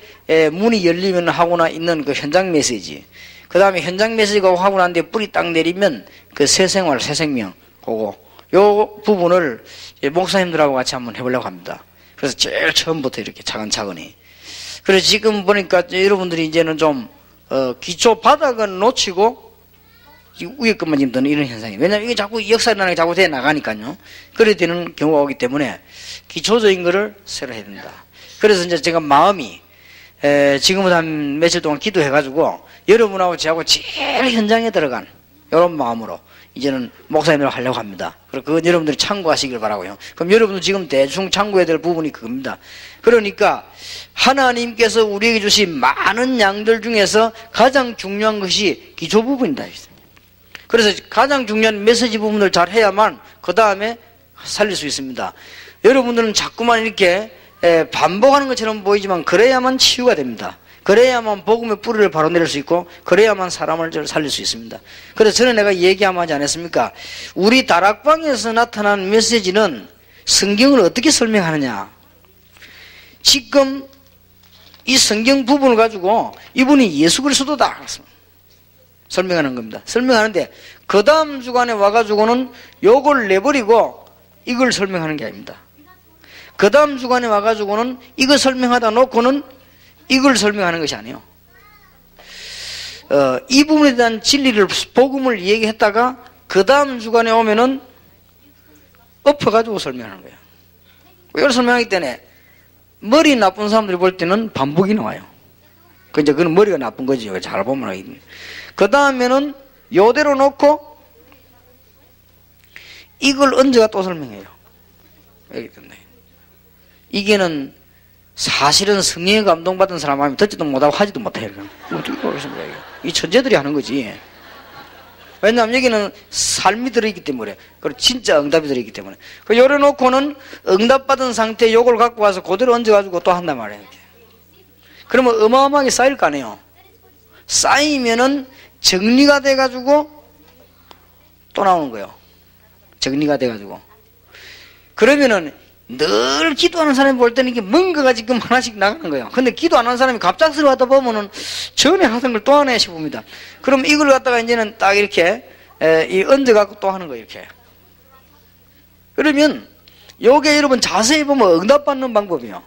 문이 열리면 하고나 있는 그 현장 메시지 그 다음에 현장 메시지가 하고 난 뒤에 뿌리 딱 내리면 그 새 생활 새 생명 그거 요 부분을 목사님들하고 같이 한번 해보려고 합니다. 그래서 제일 처음부터 이렇게 차근차근히 그래서 지금 보니까 여러분들이 이제는 좀 기초 바닥은 놓치고 위에 것만 지금 드는 이런 현상이에요. 왜냐하면 이게 자꾸 역사라는 게 자꾸 돼 나가니까요. 그래 되는 경우가 오기 때문에 기초적인 거를 새로 해야 된다. 그래서 이제 제가 마음이 지금부터 한 며칠 동안 기도해가지고 여러분하고 저하고 제일 현장에 들어간 이런 마음으로 이제는 목사님을 하려고 합니다. 그리고 그건 여러분들이 참고하시길 바라고요. 그럼 여러분도 지금 대충 참고해야 될 부분이 그겁니다. 그러니까 하나님께서 우리에게 주신 많은 양들 중에서 가장 중요한 것이 기초 부분이다. 그래서 가장 중요한 메시지 부분을 잘 해야만 그 다음에 살릴 수 있습니다. 여러분들은 자꾸만 이렇게 반복하는 것처럼 보이지만 그래야만 치유가 됩니다. 그래야만 복음의 뿌리를 바로 내릴 수 있고 그래야만 사람을 살릴 수 있습니다. 그래서 전에 내가 얘기하지 않았습니까? 우리 다락방에서 나타난 메시지는 성경을 어떻게 설명하느냐. 지금 이 성경 부분을 가지고 이분이 예수 그리스도다 설명하는 겁니다. 설명하는데 그 다음 주간에 와가지고는 요걸 내버리고 이걸 설명하는 게 아닙니다. 그 다음 주간에 와가지고는 이거 설명하다 놓고는 이걸 설명하는 것이 아니에요. 이 부분에 대한 진리를 복음을 얘기했다가 그 다음 주간에 오면은 엎어가지고 설명하는 거예요. 이걸 설명하기 때문에 머리 나쁜 사람들이 볼 때는 반복이 나와요. 그건 머리가 나쁜 거지. 잘 보면. 그 다음에는 요대로 놓고 이걸 얹어가 또 설명해요. 이게는 사실은 성령에 감동받은 사람 하면 듣지도 못하고 하지도 못해요. 어떻게 그러십니까? 이 천재들이 하는 거지. 왜냐하면 여기는 삶이 들어있기 때문에, 그리고 진짜 응답이 들어있기 때문에. 그 열어놓고는 응답받은 상태에 요걸 갖고 와서 그대로 얹어가지고 또 한단 말이에요. 그러면 어마어마하게 쌓일 거 아니에요. 쌓이면은 정리가 돼가지고 또 나오는 거예요. 정리가 돼가지고. 그러면은 늘 기도하는 사람이 볼 때는 이게 뭔가가 지금 하나씩 나가는 거예요. 근데 기도 안 하는 사람이 갑작스레 하다 보면은 전에 하던 걸 또 하네 싶습니다. 그럼 이걸 갖다가 이제는 딱 이렇게 얹어갖고 또 하는 거예요. 이렇게. 그러면 요게 여러분 자세히 보면 응답받는 방법이에요.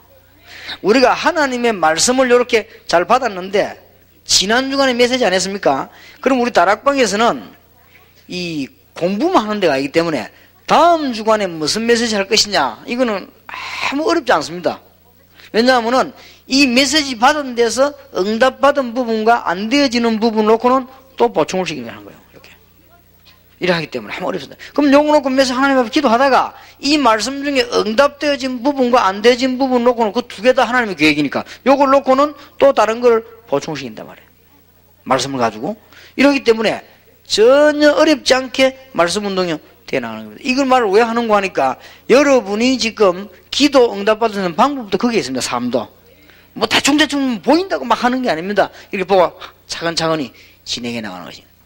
우리가 하나님의 말씀을 이렇게 잘 받았는데 지난 주간에 메시지 안 했습니까? 그럼 우리 다락방에서는 이 공부만 하는 데가 아니기 때문에 다음 주간에 무슨 메시지 할 것이냐 이거는 아무 어렵지 않습니다. 왜냐하면은 이 메시지 받은 데서 응답받은 부분과 안 되어지는 부분 놓고는 또 보충을 시키는 거예요. 이렇게 하기 때문에 아무 어렵습니다. 그럼 요거 놓고 메시지 하나님 앞에 기도하다가 이 말씀 중에 응답되어진 부분과 안 되어진 부분 놓고는 그 두 개 다 하나님의 계획이니까 요걸 놓고는 또 다른 걸 보충시킨단 말이에요. 말씀을 가지고. 이러기 때문에 전혀 어렵지 않게 말씀 운동이 되어나가는 겁니다. 이걸 말을 왜 하는가 하니까 여러분이 지금 기도 응답받는 방법도 거기에 있습니다. 삶도. 뭐 대충 보인다고 막 하는 게 아닙니다. 이렇게 보고 차근차근히 진행해 나가는 것입니다.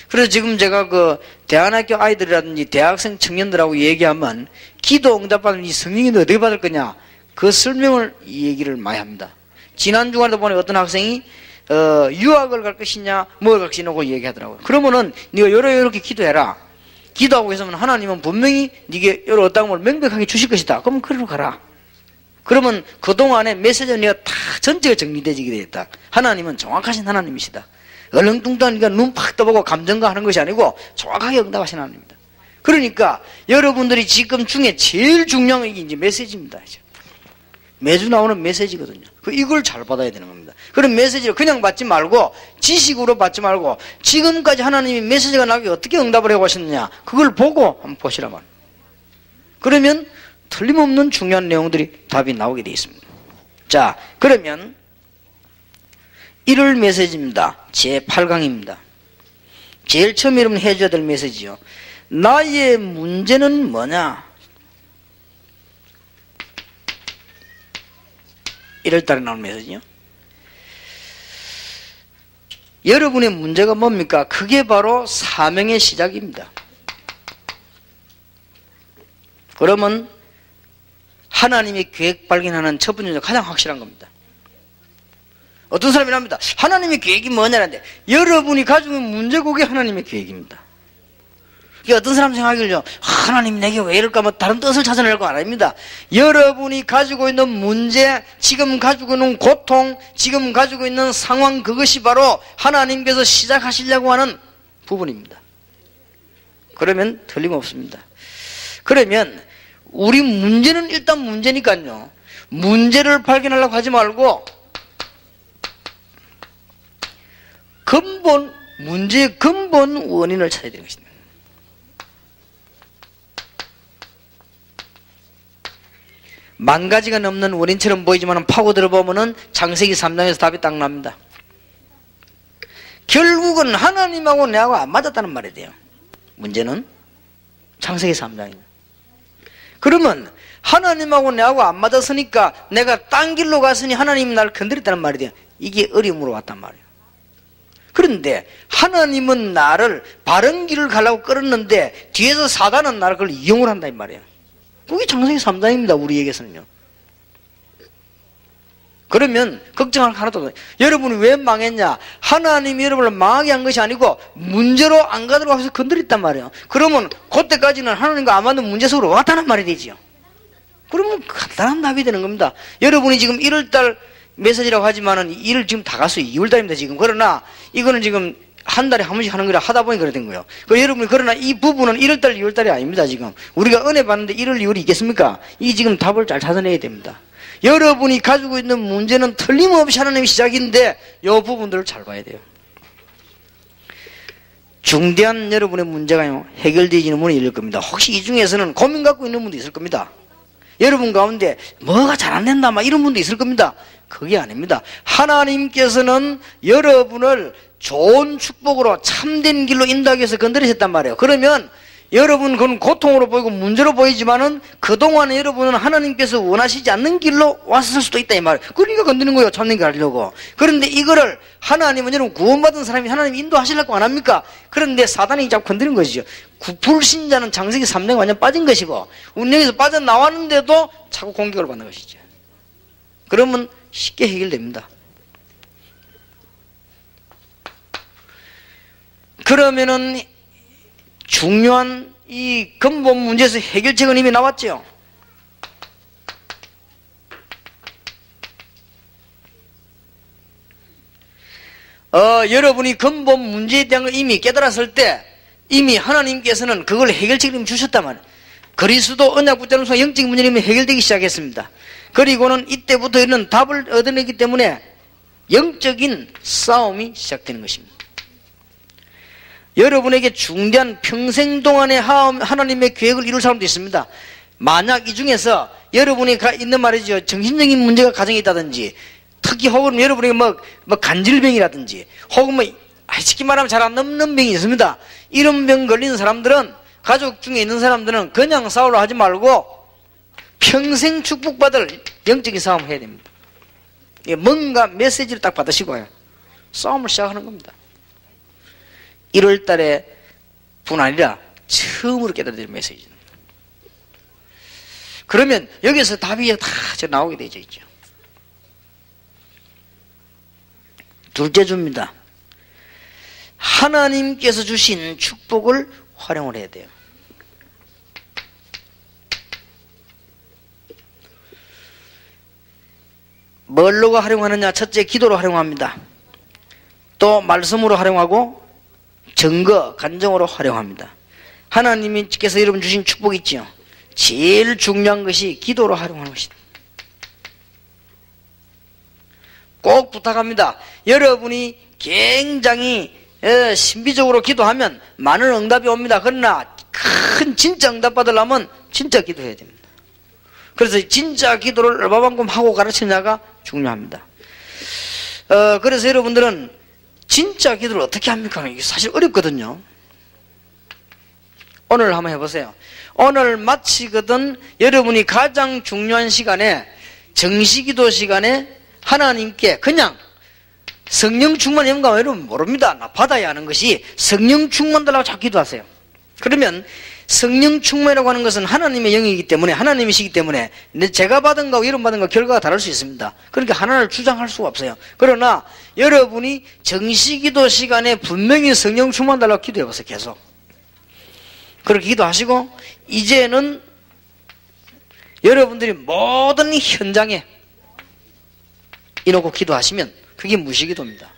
그래서 지금 제가 그 대안학교 아이들이라든지 대학생 청년들하고 얘기하면 기도 응답받는 이 성령이 어떻게 받을 거냐 그 설명을 이 얘기를 많이 합니다. 지난 주간에도 보니 어떤 학생이 유학을 갈 것이냐 뭘 갈 것이냐 고 얘기하더라고요. 그러면은 네가 이렇게 기도해라. 기도하고 있으면 하나님은 분명히 네게 여러 어떤 걸 명백하게 주실 것이다. 그러면 그리로 가라. 그러면 그동안의 메시지는 네가 다 전체가 정리되지게 되겠다. 하나님은 정확하신 하나님이시다. 얼렁뚱땅하니까 눈 팍 떠보고 감정가 하는 것이 아니고 정확하게 응답하신 하나님입니다. 그러니까 여러분들이 지금 중에 제일 중요한 게 이제 메시지입니다. 이제. 매주 나오는 메시지거든요. 이걸 잘 받아야 되는 겁니다. 그런 메시지를 그냥 받지 말고 지식으로 받지 말고 지금까지 하나님이 메시지가 나게 어떻게 응답을 하고 하셨느냐 그걸 보고 한번 보시라 말이에요. 그러면 틀림없는 중요한 내용들이 답이 나오게 되어 있습니다. 자, 그러면 1월 메시지입니다. 제8강입니다. 제일 처음 여러분 해줘야 될 메시지요. 나의 문제는 뭐냐? 1월달에 나온 메시지요. 여러분의 문제가 뭡니까? 그게 바로 사명의 시작입니다. 그러면 하나님의 계획 발견하는 첫 번째 가장 확실한 겁니다. 어떤 사람이 합니다. 하나님의 계획이 뭐냐는데 여러분이 가지고 있는 문제가 그게 하나님의 계획입니다. 이게 어떤 사람 생각하길요. 하나님 내게 왜 이럴까 뭐 다른 뜻을 찾아낼 거 아닙니다. 여러분이 가지고 있는 문제, 지금 가지고 있는 고통, 지금 가지고 있는 상황, 그것이 바로 하나님께서 시작하시려고 하는 부분입니다. 그러면 틀림없습니다. 그러면 우리 문제는 일단 문제니까요. 문제를 발견하려고 하지 말고 문제의 근본 원인을 찾아야 되는 것입니다. 만 가지가 넘는 원인처럼 보이지만 파고들어 보면은 창세기 3장에서 답이 딱 납니다. 결국은 하나님하고 내하고 안 맞았다는 말이 돼요. 문제는 창세기 3장입니다. 그러면 하나님하고 내하고 안 맞았으니까 내가 딴 길로 갔으니 하나님이 나를 건드렸다는 말이 돼요. 이게 어려움으로 왔단 말이에요. 그런데 하나님은 나를 바른 길을 가려고 끌었는데 뒤에서 사단은 나를 그걸 이용을 한다 이 말이에요. 그게 창세기 3장입니다. 우리에게서는요. 그러면 걱정할 하나도 없어요. 여러분이 왜 망했냐? 하나님이 여러분을 망하게 한 것이 아니고 문제로 안 가도록 해서 건드렸단 말이에요. 그러면 그때까지는 하나님과 안 맞는 문제 속으로 왔다는 말이 되지요. 그러면 간단한 답이 되는 겁니다. 여러분이 지금 1월달 메시지라고 하지만은 1월 지금 다 갔어요. 2월달입니다 지금. 그러나 이거는 지금 한 달에 한 번씩 하는 거라 하다 보니 그래 된 거예요. 여러분이 그러나 이 부분은 1월달, 2월달이 아닙니다 지금. 우리가 은혜 받는데 1월, 2월이 있겠습니까? 이 지금 답을 잘 찾아내야 됩니다. 여러분이 가지고 있는 문제는 틀림없이 하나님의 시작인데 이 부분들을 잘 봐야 돼요. 중대한 여러분의 문제가요 해결되지는 분이 있을 겁니다. 혹시 이 중에서는 고민 갖고 있는 분도 있을 겁니다. 여러분 가운데 뭐가 잘 안 된다 막 이런 분도 있을 겁니다. 그게 아닙니다. 하나님께서는 여러분을 좋은 축복으로 참된 길로 인도하기 위해서 건드리셨단 말이에요. 그러면 여러분 그건 고통으로 보이고 문제로 보이지만은 그동안에 여러분은 하나님께서 원하시지 않는 길로 왔을 수도 있다 이 말이에요. 그러니까 건드리는 거예요. 참된 길 하려고. 그런데 이거를 하나님은 여러분 구원받은 사람이 하나님 인도하시려고 안 합니까? 그런데 사단이 자꾸 건드리는 것이죠. 불신자는 창세기 3장에 완전 빠진 것이고 운명에서 빠져나왔는데도 자꾸 공격을 받는 것이죠. 그러면 쉽게 해결됩니다. 그러면은 중요한 이 근본 문제에서 해결책은 이미 나왔죠. 여러분이 근본 문제에 대한 걸 이미 깨달았을 때 이미 하나님께서는 그걸 해결책을 주셨단 말이에요. 그리스도 언약 붙잡으면서 영적인 문제는 이미 해결되기 시작했습니다. 그리고는 이때부터는 답을 얻어내기 때문에 영적인 싸움이 시작되는 것입니다. 여러분에게 중대한 평생 동안의 하나님의 계획을 이룰 사람도 있습니다. 만약 이 중에서 여러분이 있는 말이죠. 정신적인 문제가 가정에 있다든지 특히 혹은 여러분에게 뭐 간질병이라든지 혹은 쉽게 말하면 잘 안 넘는 병이 있습니다. 이런 병 걸리는 사람들은 가족 중에 있는 사람들은 그냥 싸우려 하지 말고 평생 축복받을 영적인 싸움을 해야 됩니다. 뭔가 메시지를 딱 받으시고요. 싸움을 시작하는 겁니다. 1월 달에 뿐 아니라 처음으로 깨달아야 메시지는. 그러면 여기서 답이 다 나오게 되어 있죠. 둘째 주입니다. 하나님께서 주신 축복을 활용을 해야 돼요. 뭘로 활용하느냐? 첫째, 기도로 활용합니다. 또 말씀으로 활용하고 증거, 간정으로 활용합니다. 하나님께서 여러분 주신 축복이 있죠. 제일 중요한 것이 기도로 활용하는 것이다. 꼭 부탁합니다. 여러분이 굉장히 신비적으로 기도하면 많은 응답이 옵니다. 그러나 큰 진짜 응답 받으려면 진짜 기도해야 됩니다. 그래서 진짜 기도를 얼마만큼 하고 가르치냐가 중요합니다. 그래서 여러분들은 진짜 기도를 어떻게 합니까? 이게 사실 어렵거든요. 오늘 한번 해보세요. 오늘 마치거든 여러분이 가장 중요한 시간에, 정시기도 시간에 하나님께 그냥 성령 충만 영감, 여러분 모릅니다. 나 받아야 하는 것이 성령 충만 달라고 자꾸 기도하세요. 그러면 성령 충만이라고 하는 것은 하나님의 영이기 때문에, 하나님이시기 때문에 제가 받은 거하고 여러분 받은 거 결과가 다를 수 있습니다. 그러니까 하나를 주장할 수가 없어요. 그러나 여러분이 정시기도 시간에 분명히 성령 충만 달라고 기도해 보세요. 계속 그렇게 기도하시고, 이제는 여러분들이 모든 현장에 이놓고 기도하시면 그게 무시기도입니다.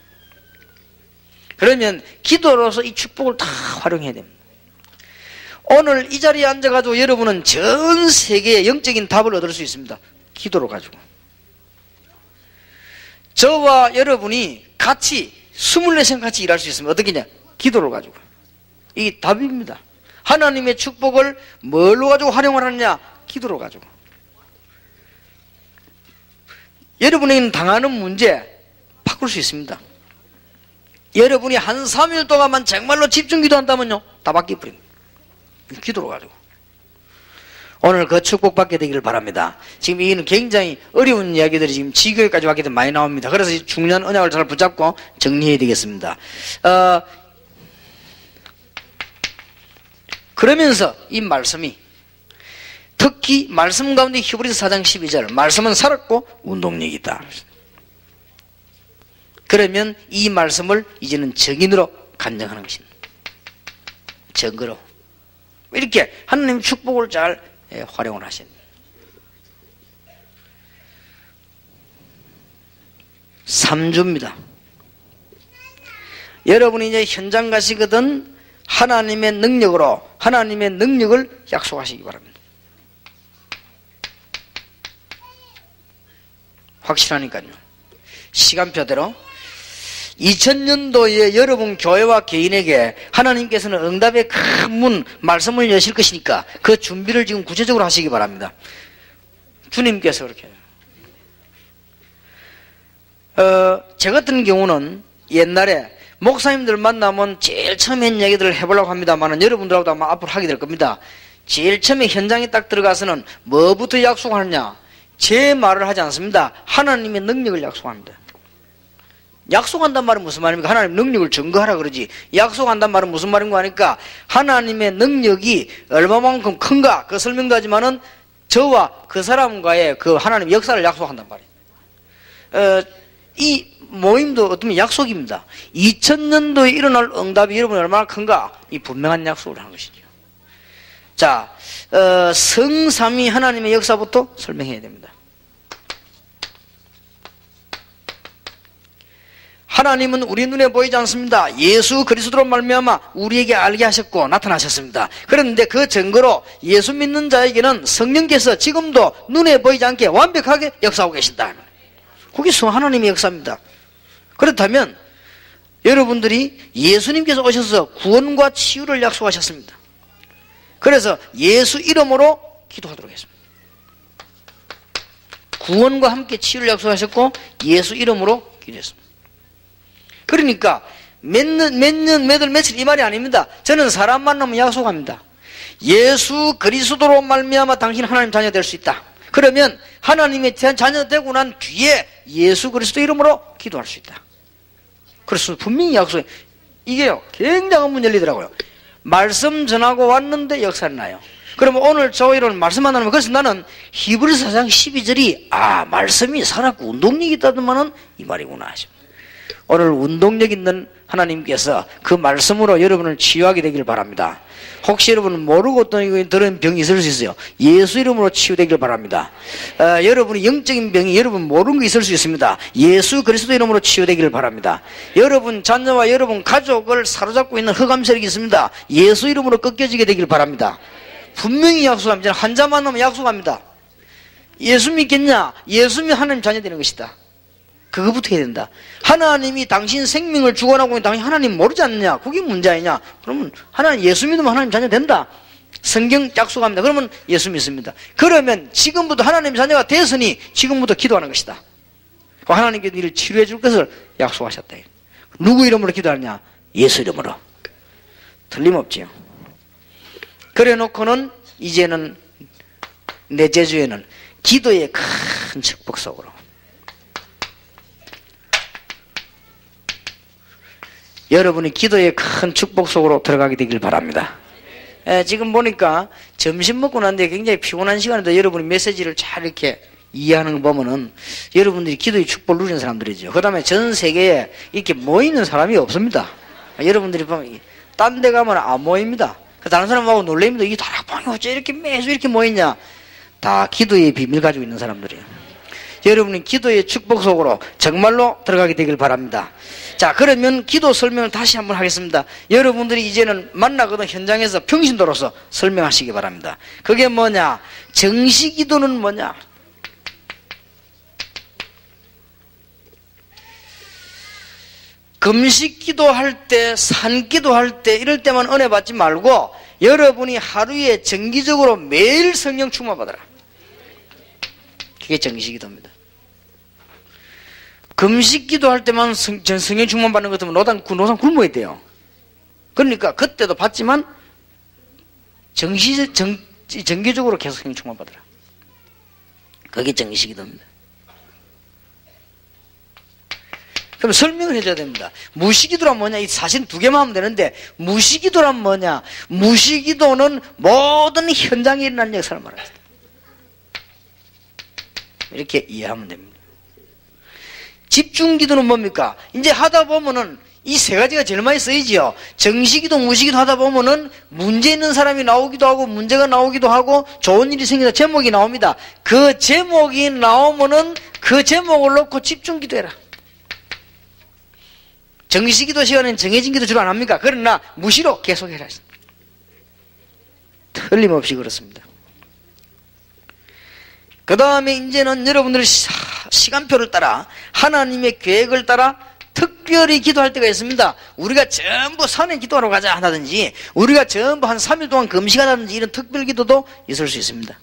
그러면 기도로서 이 축복을 다 활용해야 됩니다. 오늘 이 자리에 앉아가지고 여러분은 전 세계의 영적인 답을 얻을 수 있습니다. 기도로 가지고. 저와 여러분이 같이 24시간 같이 일할 수 있습니다. 어떻게냐? 기도로 가지고. 이게 답입니다. 하나님의 축복을 뭘로 가지고 활용을 하느냐? 기도로 가지고. 여러분이 당하는 문제 바꿀 수 있습니다. 여러분이 한 3일 동안만 정말로 집중 기도한다면요, 다 바뀌어버립니다. 기도로 가지고. 오늘 그 축복받게 되기를 바랍니다. 지금 이는 굉장히 어려운 이야기들이 지금 지교회까지 왔기 때문에 많이 나옵니다. 그래서 중요한 언약을 잘 붙잡고 정리해야 되겠습니다. 그러면서 이 말씀이, 특히 말씀 가운데 히브리서 4장 12절, 말씀은 살았고 운동력이 있다. 그러면 이 말씀을 이제는 증인으로 간증하는 것입니다. 증거로. 이렇게 하나님 축복을 잘 활용을 하십니다. 3주입니다. 여러분이 이제 현장 가시거든 하나님의 능력으로, 하나님의 능력을 약속하시기 바랍니다. 확실하니까요. 시간표대로 2000년도에 여러분 교회와 개인에게 하나님께서는 응답의 큰 문, 말씀을 여실 것이니까 그 준비를 지금 구체적으로 하시기 바랍니다. 주님께서 그렇게. 저 같은 경우는 옛날에 목사님들 만나면 제일 처음에 했는 얘기들을 해보려고 합니다만, 여러분들하고도 아마 앞으로 하게 될 겁니다. 제일 처음에 현장에 딱 들어가서는 뭐부터 약속하느냐? 제 말을 하지 않습니다. 하나님의 능력을 약속합니다. 약속한단 말은 무슨 말입니까? 하나님 능력을 증거하라 그러지. 약속한단 말은 무슨 말인가 하니까 하나님의 능력이 얼마만큼 큰가 그 설명도 하지만은 저와 그 사람과의 그 하나님의 역사를 약속한단 말이에요. 이 모임도 어떤 약속입니다. 2000년도에 일어날 응답이 여러분 얼마나 큰가, 이 분명한 약속을 하는 것이죠. 자, 성삼위 하나님의 역사부터 설명해야 됩니다. 하나님은 우리 눈에 보이지 않습니다. 예수 그리스도로 말미암아 우리에게 알게 하셨고 나타나셨습니다. 그런데 그 증거로 예수 믿는 자에게는 성령께서 지금도 눈에 보이지 않게 완벽하게 역사하고 계신다. 그게 하나님의 역사입니다. 그렇다면 여러분들이 예수님께서 오셔서 구원과 치유를 약속하셨습니다. 그래서 예수 이름으로 기도하도록 했습니다. 구원과 함께 치유를 약속하셨고 예수 이름으로 기도했습니다. 그러니까 몇 년, 며칠 이 말이 아닙니다. 저는 사람 만나면 약속합니다. 예수 그리스도로 말미암아 당신 하나님 자녀 될 수 있다. 그러면 하나님의 자녀 되고 난 뒤에 예수 그리스도 이름으로 기도할 수 있다. 그래서 분명히 약속해. 이게요, 굉장한 문 열리더라고요. 말씀 전하고 왔는데 역사는 나요. 그러면 오늘 저 이런 말씀 안 하면, 그래서 나는 히브리서 4장 12절이 말씀이 살았고 운동력이 있다더만은 이 말이구나 하십니다. 오늘 운동력 있는 하나님께서 그 말씀으로 여러분을 치유하게 되길 바랍니다. 혹시 여러분은 모르고 또 들은 병이 있을 수 있어요. 예수 이름으로 치유되길 바랍니다. 여러분이 영적인 병이 여러분 모르는 게 있을 수 있습니다. 예수 그리스도 이름으로 치유되기를 바랍니다. 여러분 자녀와 여러분 가족을 사로잡고 있는 흑암 세력이 있습니다. 예수 이름으로 꺾여지게 되길 바랍니다. 분명히 약속합니다. 환자만 나면 약속합니다. 예수 믿겠냐? 예수 믿으면 하나님 자녀 되는 것이다. 그거부터 해야 된다. 하나님이 당신 생명을 주관하고 있는 당신 하나님 모르지 않느냐? 그게 문제 아니냐? 그러면 하나님 예수 믿으면 하나님 자녀 된다. 성경 약속합니다. 그러면 예수 믿습니다. 그러면 지금부터 하나님의 자녀가 됐으니 지금부터 기도하는 것이다. 하나님께서 이를 치료해 줄 것을 약속하셨다. 누구 이름으로 기도하느냐? 예수 이름으로. 틀림없지요. 그래 놓고는 이제는 내 제주에는 기도의 큰 축복 속으로, 여러분이 기도의 큰 축복 속으로 들어가게 되길 바랍니다. 지금 보니까 점심 먹고 난 뒤에 굉장히 피곤한 시간인데 여러분이 메시지를 잘 이렇게 이해하는 거 보면은 여러분들이 기도의 축복을 누리는 사람들이죠. 그 다음에 전 세계에 이렇게 모이는 사람이 없습니다. 여러분들이 보면 딴 데 가면 안 모입니다. 다른 사람하고 놀랍니다. 이게 다락방이 어째 이렇게 매주 이렇게 모이냐? 다 기도의 비밀 가지고 있는 사람들이에요. 여러분이 기도의 축복 속으로 정말로 들어가게 되길 바랍니다. 자, 그러면 기도 설명을 다시 한번 하겠습니다. 여러분들이 이제는 만나거든 현장에서 평신도로서 설명하시기 바랍니다. 그게 뭐냐? 정시 기도는 뭐냐? 금식 기도할 때, 산 기도할 때, 이럴 때만 은혜 받지 말고 여러분이 하루에 정기적으로 매일 성령 충만 받아라. 그게 정시 기도입니다. 금식 기도할 때만 성령 충만 받는 것 같으면 노상 굶어야 돼요. 그러니까 그때도 받지만 정기적으로 계속 성령 충만 받아라. 그게 정시 기도입니다. 그럼 설명을 해줘야 됩니다. 무시기도란 뭐냐? 이 사실 두 개만 하면 되는데, 무시기도란 뭐냐? 무시기도는 모든 현장에 일어나는 역사를 말합니다. 이렇게 이해하면 됩니다. 집중기도는 뭡니까? 이제 하다 보면은 이 세 가지가 제일 많이 쓰이지요. 정시기도, 무시기도 하다 보면은 문제 있는 사람이 나오기도 하고, 문제가 나오기도 하고, 좋은 일이 생기다 제목이 나옵니다. 그 제목이 나오면은 그 제목을 놓고 집중기도해라. 정시기도 시간에는 정해진 기도 주로 안 합니까? 그러나 무시로 계속해라. 틀림없이 그렇습니다. 그 다음에 이제는 여러분들이 시간표를 따라 하나님의 계획을 따라 특별히 기도할 때가 있습니다. 우리가 전부 산에 기도하러 가자 한다든지, 우리가 전부 한 3일 동안 금식한다든지, 이런 특별 기도도 있을 수 있습니다.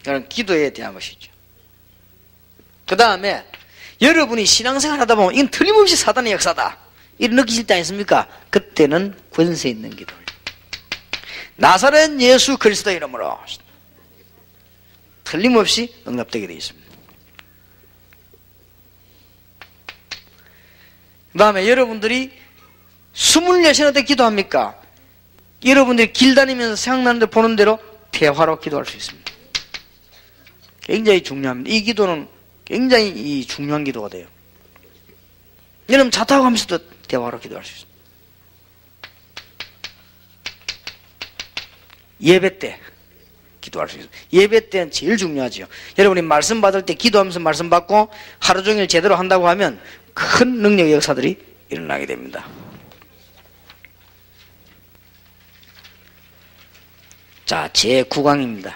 그런 기도에 대한 것이죠. 그 다음에 여러분이 신앙생활 하다 보면 이건 틀림없이 사단의 역사다, 이런 느끼실 때 아니십니까? 그때는 권세 있는 기도, 나사렛 예수 그리스도 이름으로, 틀림없이 응답되게 되어 있습니다. 그 다음에 여러분들이 24시간 때 기도합니까? 여러분들이 길 다니면서 생각나는 데 보는 대로 대화로 기도할 수 있습니다. 굉장히 중요합니다. 이 기도는 굉장히 중요한 기도가 돼요. 여러분 차 타고 가면서도 대화로 기도할 수 있습니다. 예배 때 기도할 수 있습니다. 예배 때는 제일 중요하죠. 여러분이 말씀 받을 때 기도하면서 말씀 받고 하루 종일 제대로 한다고 하면 큰 능력의 역사들이 일어나게 됩니다. 자, 제 9강입니다.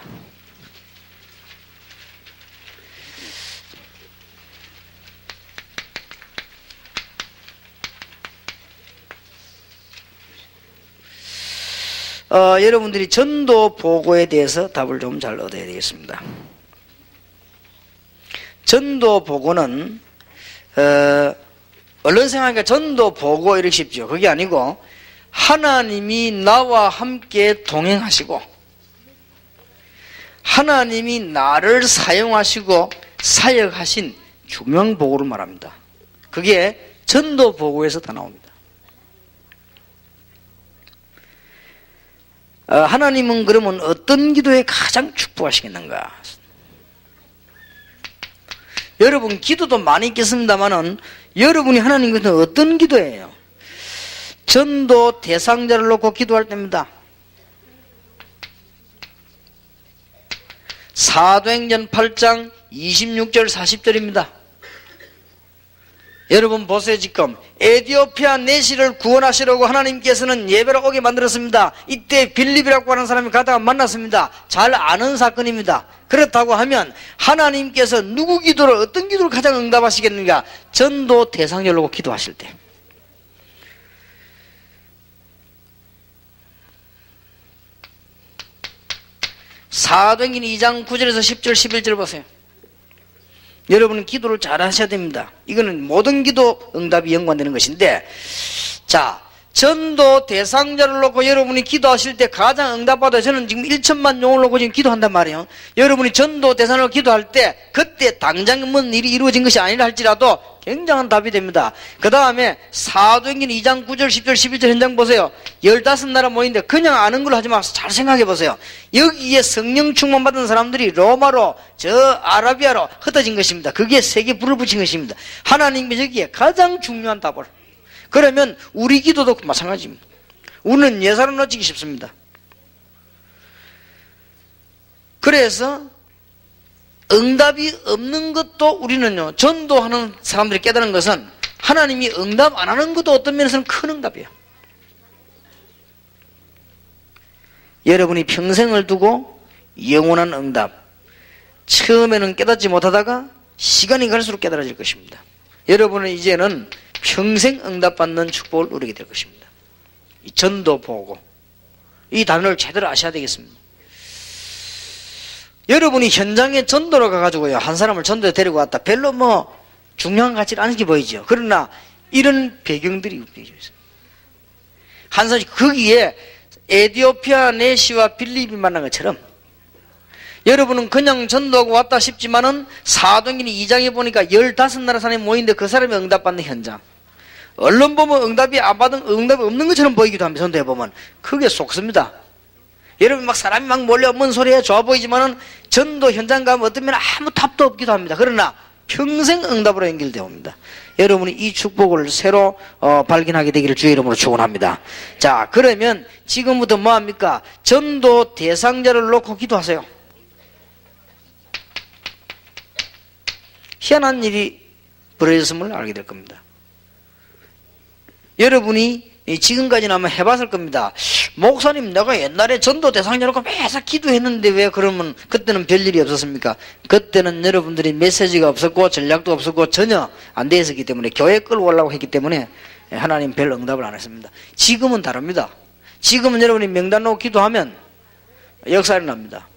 여러분들이 전도 보고에 대해서 답을 좀 잘 얻어야 되겠습니다. 전도 보고는 언론 생활하니까 전도 보고 이렇게 쉽죠. 그게 아니고 하나님이 나와 함께 동행하시고 하나님이 나를 사용하시고 사역하신 중요한 보고를 말합니다. 그게 전도 보고에서 다 나옵니다. 하나님은 그러면 어떤 기도에 가장 축복하시겠는가? 여러분 기도도 많이 있겠습니다만은 여러분이 하나님 기도는 어떤 기도예요? 전도 대상자를 놓고 기도할 때입니다. 사도행전 8장 26절 40절입니다. 여러분 보세요. 지금 에티오피아 내시를 구원하시려고 하나님께서는 예배로 오게 만들었습니다. 이때 빌립이라고 하는 사람이 가다가 만났습니다. 잘 아는 사건입니다. 그렇다고 하면 하나님께서 누구 기도를, 어떤 기도를 가장 응답하시겠는가? 전도 대상자를 놓고 기도하실 때. 사도행전 2장 9절에서 10절 11절 보세요. 여러분은 기도를 잘 하셔야 됩니다. 이거는 모든 기도 응답이 연관되는 것인데, 자, 전도 대상자를 놓고 여러분이 기도하실 때 가장 응답받아, 저는 지금 1천만 용을 놓고 지금 기도한단 말이에요. 여러분이 전도 대상으로 기도할 때 그때 당장 뭔 일이 이루어진 것이 아니라 할지라도 굉장한 답이 됩니다. 그 다음에 사도행전 2장 9절 10절 11절 현장 보세요. 15나라 모인데 그냥 아는 걸로 하지 마세요. 잘 생각해 보세요. 여기에 성령 충만 받은 사람들이 로마로 저 아라비아로 흩어진 것입니다. 그게 세계 불을 붙인 것입니다. 하나님이 여기에 가장 중요한 답을, 그러면 우리 기도도 마찬가지입니다. 우리는 예사로 놓치기 쉽습니다. 그래서 응답이 없는 것도 우리는요, 전도하는 사람들이 깨달은 것은 하나님이 응답 안 하는 것도 어떤 면에서는 큰 응답이에요. 여러분이 평생을 두고 영원한 응답, 처음에는 깨닫지 못하다가 시간이 갈수록 깨달아질 것입니다. 여러분은 이제는 평생 응답받는 축복을 누리게 될 것입니다. 이 전도 보고 이 단어를 제대로 아셔야 되겠습니다. 여러분이 현장에 전도로 가가지고요, 한 사람을 전도에 데리고 왔다. 별로 뭐 중요한 것 같지는 않게 보이죠. 그러나 이런 배경들이 있습니다. 한 사람이 거기에 에티오피아 내시와 빌립이 만난 것처럼 여러분은 그냥 전도하고 왔다 싶지만은 사도행전 2장에 보니까 15나라 사람이 모이는데 그 사람이 응답받는 현장. 언론 보면 응답이 없는 것처럼 보이기도 합니다. 전도해 보면 크게 속습니다. 여러분 막 사람이 막 몰려 뭔 소리야 좋아 보이지만은 전도 현장 가면 어떤 면에 아무 답도 없기도 합니다. 그러나 평생 응답으로 연결되어 옵니다. 여러분이 이 축복을 새로 발견하게 되기를 주의 이름으로 축원합니다. 자, 그러면 지금부터 뭐 합니까? 전도 대상자를 놓고 기도하세요. 희한한 일이 벌어졌음을 알게 될 겁니다. 여러분이 지금까지는 아마 해봤을 겁니다. 목사님, 내가 옛날에 전도 대상자로 매사 기도했는데 왜 그러면 그때는 별일이 없었습니까? 그때는 여러분들이 메시지가 없었고 전략도 없었고 전혀 안 돼 있었기 때문에 교회 끌고 오려고 했기 때문에 하나님 별 응답을 안 했습니다. 지금은 다릅니다. 지금은 여러분이 명단 놓고 기도하면 역사가 납니다.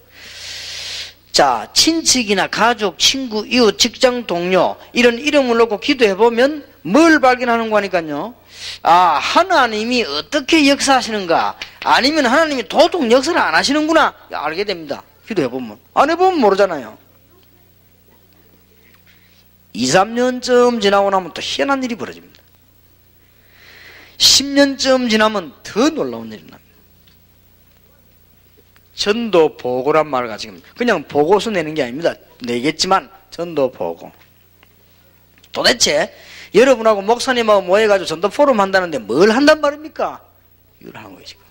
자, 친척이나 가족, 친구, 이웃, 직장 동료 이런 이름을 놓고 기도해보면 뭘 발견하는 거니까요. 아, 하나님이 어떻게 역사하시는가, 아니면 하나님이 도통 역사를 안 하시는구나 알게 됩니다. 기도해보면. 안 해보면 모르잖아요. 2, 3년쯤 지나고 나면 또 희한한 일이 벌어집니다. 10년쯤 지나면 더 놀라운 일이 납니다. 전도 보고란 말을 가지고 그냥 보고서 내는 게 아닙니다. 내겠지만 전도 보고. 도대체 여러분하고 목사님하고 모여가지고 전도 포럼 한다는데 뭘 한단 말입니까? 이걸 하는 거예요 지금.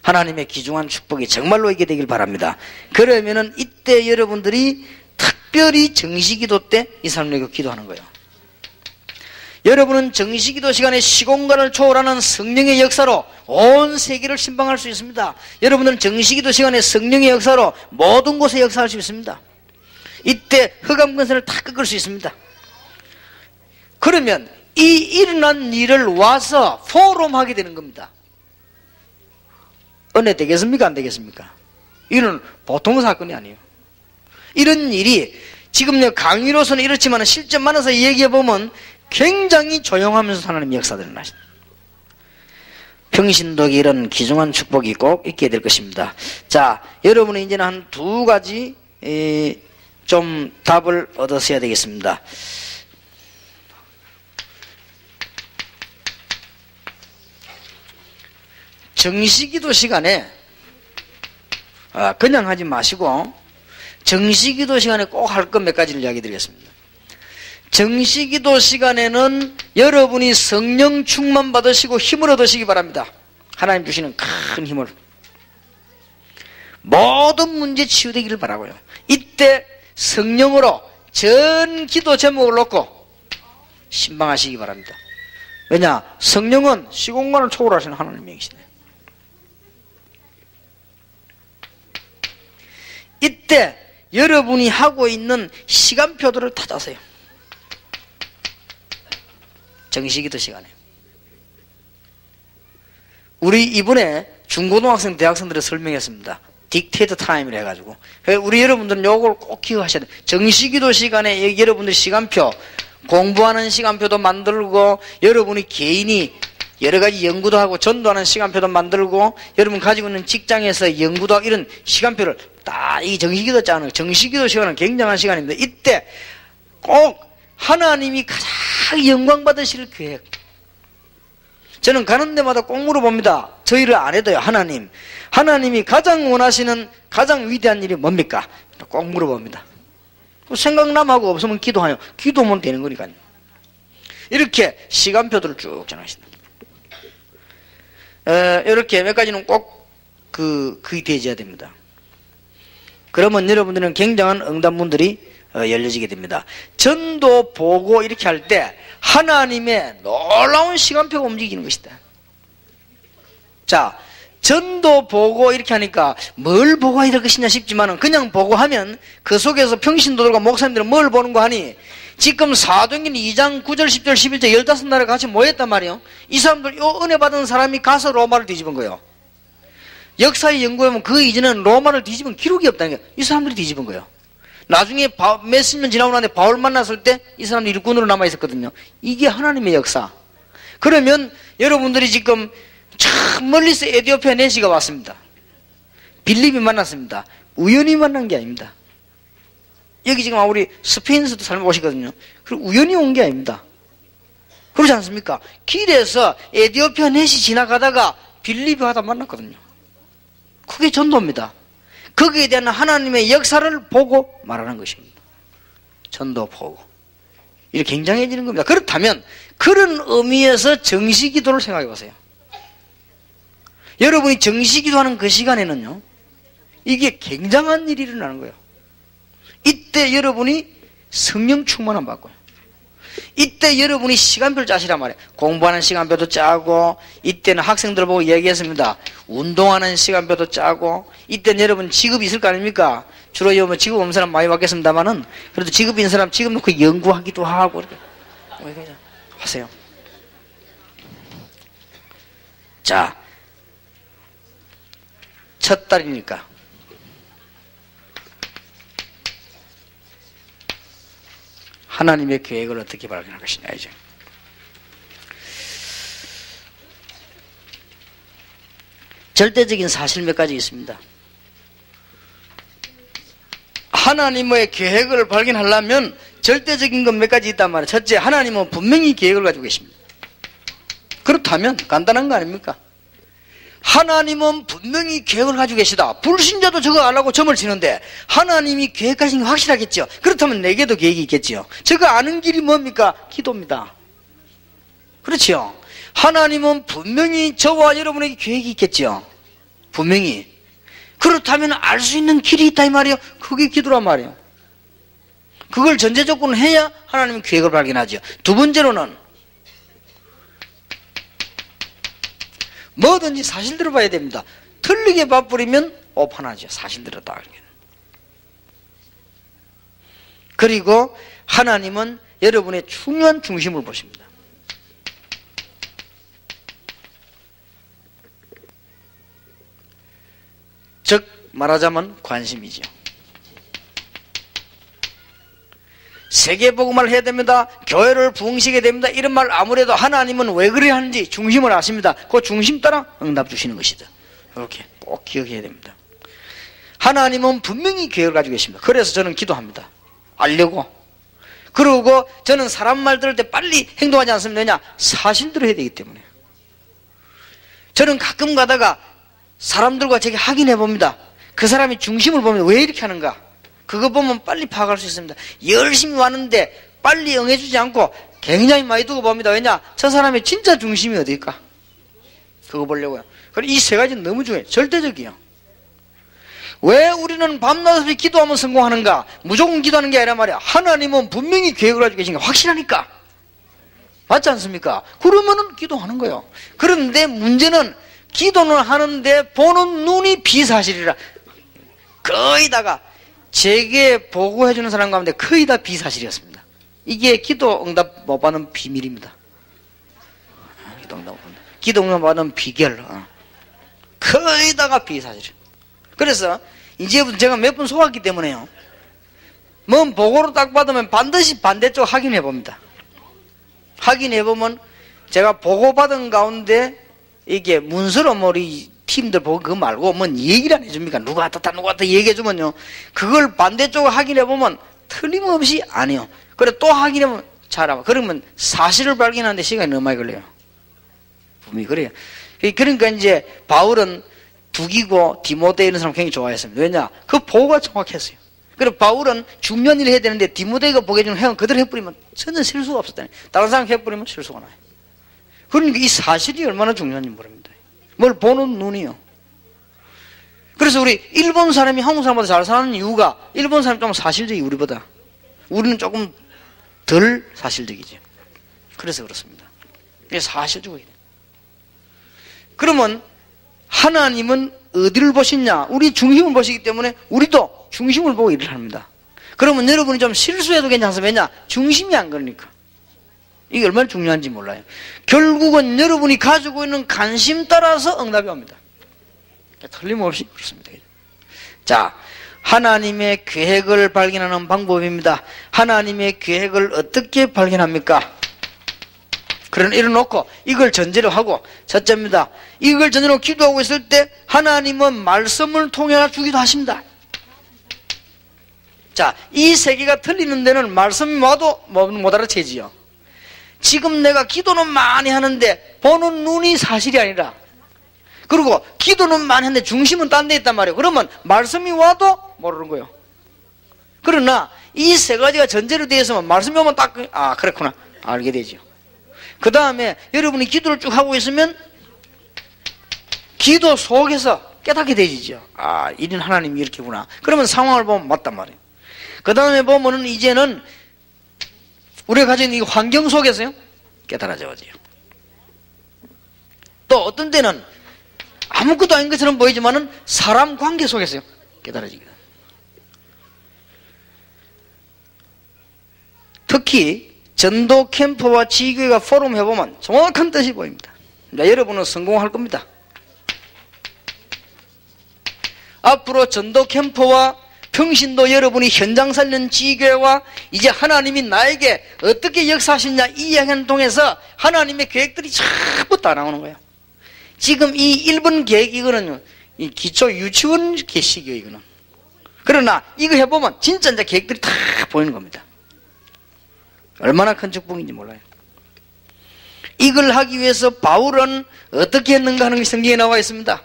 하나님의 귀중한 축복이 정말로 있게 되길 바랍니다. 그러면은 이때 여러분들이 특별히 정시기도 때 이 사람에게 기도하는 거예요. 여러분은 정시기도 시간에 시공간을 초월하는 성령의 역사로 온 세계를 신방할 수 있습니다. 여러분은 정시기도 시간에 성령의 역사로 모든 곳에 역사할 수 있습니다. 이때 흑암근세를 다 꺾을 수 있습니다. 그러면 이 일어난 일을 와서 포럼하게 되는 겁니다. 은혜 되겠습니까? 안 되겠습니까? 이는 보통 사건이 아니에요. 이런 일이 지금 강의로서는 이렇지만 실제 만나서 얘기해보면 굉장히 조용하면서 하나님의 역사들을 하신다. 평신도에 이런 귀중한 축복이 꼭 있게 될 것입니다. 자, 여러분은 이제는 한 2가지 좀 답을 얻으셔야 되겠습니다. 정시기도 시간에 그냥 하지 마시고 정시기도 시간에 꼭 할 것 몇 가지를 이야기 드리겠습니다. 정시기도 시간에는 여러분이 성령 충만 받으시고 힘을 얻으시기 바랍니다. 하나님 주시는 큰 힘을. 모든 문제 치유되기를 바라고요. 이때 성령으로 전 기도 제목을 놓고 신방하시기 바랍니다. 왜냐? 성령은 시공간을 초월하시는 하나님이시네. 이때 여러분이 하고 있는 시간표들을 찾아세요. 정시기도 시간에. 우리 이번에 중고등학생, 대학생들을 설명했습니다. 딕테이터 타임이라 해가지고. 우리 여러분들은 요걸 꼭 기억하셔야 돼요. 정시기도 시간에 여러분들 시간표, 공부하는 시간표도 만들고, 여러분이 개인이 여러 가지 연구도 하고 전도하는 시간표도 만들고, 여러분 가지고 있는 직장에서 연구도 하고, 이런 시간표를 딱, 이 정시기도 짜는 거예요. 정시기도 시간은 굉장한 시간입니다. 이때 꼭 하나님이 가장 영광 받으실 계획. 저는 가는 데마다 꼭 물어봅니다. 저희를 안 해도요. 하나님이 가장 원하시는 가장 위대한 일이 뭡니까? 꼭 물어봅니다. 생각남하고 없으면 기도하요. 기도하면 되는 거니까요. 이렇게 시간표들을 쭉 정하신다. 이렇게 몇 가지는 꼭 그게 되어야 됩니다. 그러면 여러분들은 굉장한 응답문들이 열려지게 됩니다. 전도 보고 이렇게 할 때 하나님의 놀라운 시간표가 움직이는 것이다. 자, 전도 보고 이렇게 하니까 뭘 보고 이럴 것이냐 싶지만 그냥 보고 하면 그 속에서 평신도들과 목사님들은 뭘 보는 거 하니 지금 사도행전 2장 9절 10절 11절 15나라가 같이 모였단 말이에요. 이 사람들 요 은혜 받은 사람이 가서 로마를 뒤집은 거예요. 역사에 연구해보면 그 이전에는 로마를 뒤집은 기록이 없다는 거예요. 이 사람들이 뒤집은 거예요. 나중에 몇십 년 지나고 나는데 바울 만났을 때 이 사람들이 일꾼으로 남아있었거든요. 이게 하나님의 역사. 그러면 여러분들이 지금 참 멀리서 에티오피아 내시가 왔습니다. 빌립이 만났습니다. 우연히 만난 게 아닙니다. 여기 지금 우리 스페인에서도 살고 오시거든요. 그리고 우연히 온 게 아닙니다. 그렇지 않습니까? 길에서 에티오피아 내시 지나가다가 빌립이 하다 만났거든요. 그게 전도입니다. 거기에 대한 하나님의 역사를 보고 말하는 것입니다. 전도 보고. 이렇게 굉장해지는 겁니다. 그렇다면 그런 의미에서 정시기도를 생각해 보세요. 여러분이 정시기도하는 그 시간에는요, 이게 굉장한 일이 일어나는 거예요. 이때 여러분이 성령 충만함 받고요. 이때 여러분이 시간표를 짜시란 말이에요. 공부하는 시간표도 짜고, 이때는 학생들 보고 얘기했습니다. 운동하는 시간표도 짜고, 이때는 여러분 직업이 있을 거 아닙니까? 주로 뭐 직업 없는 사람 많이 받겠습니다만은, 그래도 직업 있는 사람 직업 놓고 연구하기도 하고, 이렇게 하세요. 자, 첫 달이니까. 하나님의 계획을 어떻게 발견할 것이냐, 이제. 절대적인 사실 몇 가지 있습니다. 하나님의 계획을 발견하려면 절대적인 것 몇 가지 있단 말이에요. 첫째, 하나님은 분명히 계획을 가지고 계십니다. 그렇다면 간단한 거 아닙니까? 하나님은 분명히 계획을 가지고 계시다. 불신자도 저거 알라고 점을 치는데 하나님이 계획하신 게 확실하겠죠. 그렇다면 내게도 계획이 있겠죠. 저거 아는 길이 뭡니까? 기도입니다. 그렇죠. 하나님은 분명히 저와 여러분에게 계획이 있겠죠. 분명히. 그렇다면 알 수 있는 길이 있다 이 말이에요. 그게 기도란 말이에요. 그걸 전제 조건을 해야 하나님은 계획을 발견하죠. 두 번째로는 뭐든지 사실대로 봐야 됩니다. 틀리게 봐버리면 오판하죠. 사실대로 다 알게. 그리고 하나님은 여러분의 중요한 중심을 보십니다. 즉 말하자면 관심이죠. 세계복음을 해야 됩니다. 교회를 부흥시켜야 됩니다. 이런 말 아무래도 하나님은 왜 그래야 하는지 중심을 아십니다. 그 중심 따라 응답 주시는 것이다. 이렇게 꼭 기억해야 됩니다. 하나님은 분명히 계획을 가지고 계십니다. 그래서 저는 기도합니다. 알려고. 그리고 저는 사람 말 들을 때 빨리 행동하지 않습니다. 왜냐? 사실대로 해야 되기 때문에. 저는 가끔 가다가 사람들과 제게 확인해 봅니다. 그 사람이 중심을 보면 왜 이렇게 하는가? 그거 보면 빨리 파악할 수 있습니다. 열심히 왔는데 빨리 응해주지 않고 굉장히 많이 두고 봅니다. 왜냐? 저 사람의 진짜 중심이 어디일까? 그거 보려고요. 그리고 이 세 가지는 너무 중요해요. 절대적이에요. 왜 우리는 밤낮없이 기도하면 성공하는가? 무조건 기도하는 게 아니라 말이야. 하나님은 분명히 계획을 가지고 계신 게 확실하니까. 맞지 않습니까? 그러면은 기도하는 거예요. 그런데 문제는 기도는 하는데 보는 눈이 비사실이라. 거의 다가 제게 보고해주는 사람 가운데 거의 다 비사실이었습니다. 이게 기도 응답 못 받는 비밀입니다. 기도 응답 받는 비결. 거의 다가 비사실. 그래서 이제부터 제가 몇 번 속았기 때문에요. 뭔 보고를 딱 받으면 반드시 반대쪽 확인해 봅니다. 확인해 보면 제가 보고받은 가운데 이게 문서로 우리 팀들 보고 그거 말고 뭔 얘기를 안 해줍니까? 누가 왔다 얘기해 주면요. 그걸 반대쪽으로 확인해 보면 틀림없이 아니요. 그래 또 확인해 보면 잘하고 그러면 사실을 발견하는데 시간이 너무 많이 걸려요. 분명히 그래요. 그러니까 이제 바울은 두기고 디모데 이런 사람 굉장히 좋아했습니다. 왜냐? 그 보고가 정확했어요. 그리고 바울은 중요한 일을 해야 되는데 디모데가 보게 해주는 행은 그대로 해버리면 전혀 실수가 없었다니. 다른 사람 해버리면 실수가 나요. 그러니까 이 사실이 얼마나 중요한지 모릅니다. 뭘 보는 눈이요. 그래서 우리 일본 사람이 한국 사람보다 잘 사는 이유가 일본 사람이 좀 사실적이 우리보다. 우리는 조금 덜 사실적이죠. 그래서 그렇습니다. 이게 사실적이에요. 그러면 하나님은 어디를 보시냐? 우리 중심을 보시기 때문에 우리도 중심을 보고 일을 합니다. 그러면 여러분이 좀 실수해도 괜찮습니다. 왜냐? 중심이 안 그러니까. 이게 얼마나 중요한지 몰라요. 결국은 여러분이 가지고 있는 관심 따라서 응답이 옵니다. 틀림없이 그렇습니다. 자, 하나님의 계획을 발견하는 방법입니다. 하나님의 계획을 어떻게 발견합니까? 그런 일을 놓고 이걸 전제로 하고 첫째입니다. 이걸 전제로 기도하고 있을 때 하나님은 말씀을 통해 주기도 하십니다. 자, 이 세 개가 틀리는 데는 말씀이 와도 못 알아채지요. 지금 내가 기도는 많이 하는데 보는 눈이 사실이 아니라 그리고 기도는 많이 하는데 중심은 딴 데 있단 말이에요. 그러면 말씀이 와도 모르는 거예요. 그러나 이 세 가지가 전제로 되어 있으면 말씀이 오면 딱 그렇구나 알게 되죠. 그 다음에 여러분이 기도를 쭉 하고 있으면 기도 속에서 깨닫게 되지죠. 이런 하나님이 이렇게구나. 그러면 상황을 보면 맞단 말이에요. 그 다음에 보면은 이제는 우리가 가진 이 환경 속에서요 깨달아져요. 또 어떤 때는 아무것도 아닌 것처럼 보이지만은 사람 관계 속에서요 깨달아지거든. 특히 전도 캠프와 지교회가 포럼 해보면 정확한 뜻이 보입니다. 여러분은 성공할 겁니다. 앞으로 전도 캠프와 평신도 여러분이 현장 살리는 지교회와 이제 하나님이 나에게 어떻게 역사하시냐 이 이야기를 통해서 하나님의 계획들이 전부 다 나오는 거예요. 지금 이 1번 계획 이거는 이 기초 유치원 계시기요 이거는. 그러나 이거 해보면 진짜 이제 계획들이 다 보이는 겁니다. 얼마나 큰 축복인지 몰라요. 이걸 하기 위해서 바울은 어떻게 했는가 하는 게 성경에 나와 있습니다.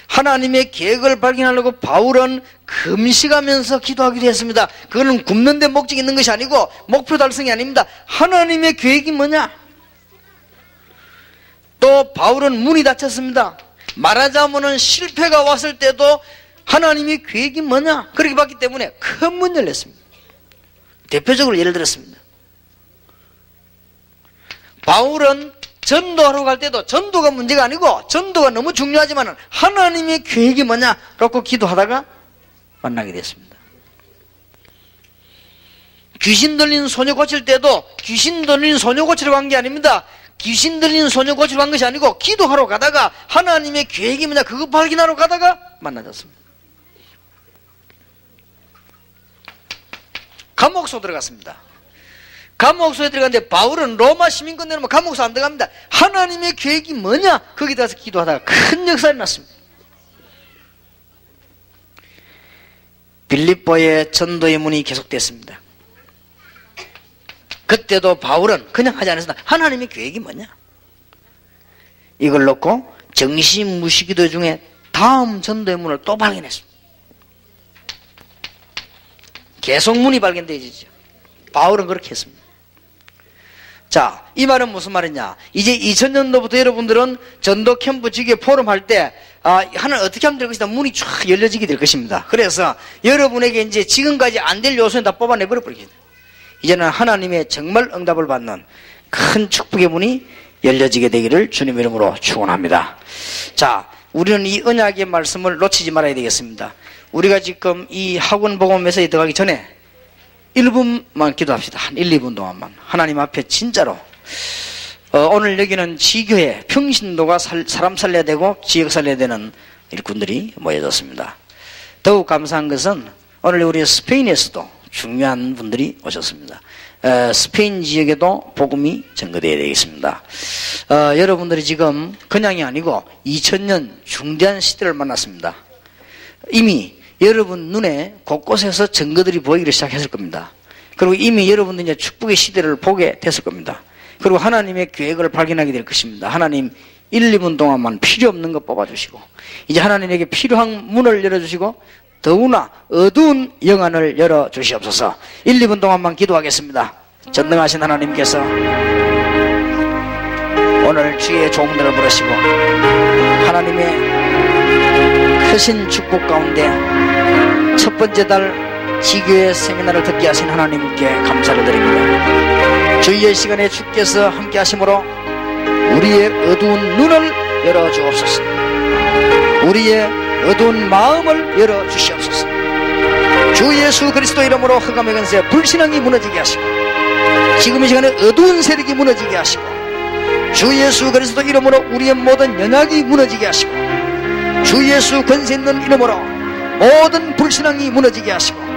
하나님의 계획을 발견하려고 바울은 금식하면서 기도하기도 했습니다. 그거는 굶는 데 목적이 있는 것이 아니고 목표 달성이 아닙니다. 하나님의 계획이 뭐냐? 또 바울은 문이 닫혔습니다. 말하자면 실패가 왔을 때도 하나님의 계획이 뭐냐? 그렇게 봤기 때문에 큰 문 열렸습니다. 대표적으로 예를 들었습니다. 바울은 전도하러 갈 때도 전도가 문제가 아니고 전도가 너무 중요하지만 하나님의 계획이 뭐냐? 그렇고 기도하다가 만나게 됐습니다. 귀신 들린 소녀 고칠 때도 귀신 들린 소녀 고치러 간 게 아닙니다. 귀신 들린 소녀 고치러 간 것이 아니고 기도하러 가다가 하나님의 계획이 뭐냐? 그거 발견하러 가다가 만나졌습니다. 감옥소 들어갔습니다. 감옥소에 들어갔는데 바울은 로마 시민권 내놓으면 감옥소 안 들어갑니다. 하나님의 계획이 뭐냐? 거기 가서 기도하다가 큰 역사가 났습니다. 빌립보의 전도의 문이 계속됐습니다. 그때도 바울은 그냥 하지 않았습니다. 하나님의 계획이 뭐냐? 이걸 놓고 정신무시기도 중에 다음 전도의 문을 또 발견했습니다. 계속 문이 발견되어지죠. 바울은 그렇게 했습니다. 자, 이 말은 무슨 말이냐? 이제 2000년도부터 여러분들은 전도 캠프 지교회 포럼 할 때, 하나님 어떻게 하면 될 것이다. 문이 쫙 열려지게 될 것입니다. 그래서 여러분에게 이제 지금까지 안 될 요소는 다 뽑아내버려 버리겠다. 이제는 하나님의 정말 응답을 받는 큰 축복의 문이 열려지게 되기를 주님 이름으로 축원합니다. 자, 우리는 이 언약의 말씀을 놓치지 말아야 되겠습니다. 우리가 지금 이 학원 복음 메시지 들어가기 전에 1분만 기도합시다. 한 1, 2분 동안만. 하나님 앞에 진짜로 오늘 여기는 지교회 평신도가 사람 살려야 되고 지역 살려야 되는 일꾼들이 모여졌습니다. 더욱 감사한 것은 오늘 우리 스페인에서도 중요한 분들이 오셨습니다. 스페인 지역에도 복음이 전거되어야 되겠습니다. 여러분들이 지금 그냥이 아니고 2000년 중대한 시대를 만났습니다. 이미 여러분 눈에 곳곳에서 증거들이 보이기 시작했을 겁니다. 그리고 이미 여러분들이 이제 축복의 시대를 보게 됐을 겁니다. 그리고 하나님의 계획을 발견하게 될 것입니다. 하나님 1, 2분 동안만 필요 없는 거 뽑아주시고 이제 하나님에게 필요한 문을 열어주시고 더구나 어두운 영안을 열어주시옵소서. 1, 2분 동안만 기도하겠습니다. 전능하신 하나님께서 오늘 주의 종들을 부르시고 하나님의 크신 축복 가운데 첫 번째 달 지교회 세미나를 듣게 하신 하나님께 감사를 드립니다. 주의 시간에 주께서 함께 하심으로 우리의 어두운 눈을 열어주옵소서. 우리의 어두운 마음을 열어주시옵소서. 주 예수 그리스도 이름으로 흑암의 권세 불신앙이 무너지게 하시고 지금 이 시간에 어두운 세력이 무너지게 하시고 주 예수 그리스도 이름으로 우리의 모든 연약이 무너지게 하시고 주 예수 권세 있는 이름으로 모든 불신앙이 무너지게 하시고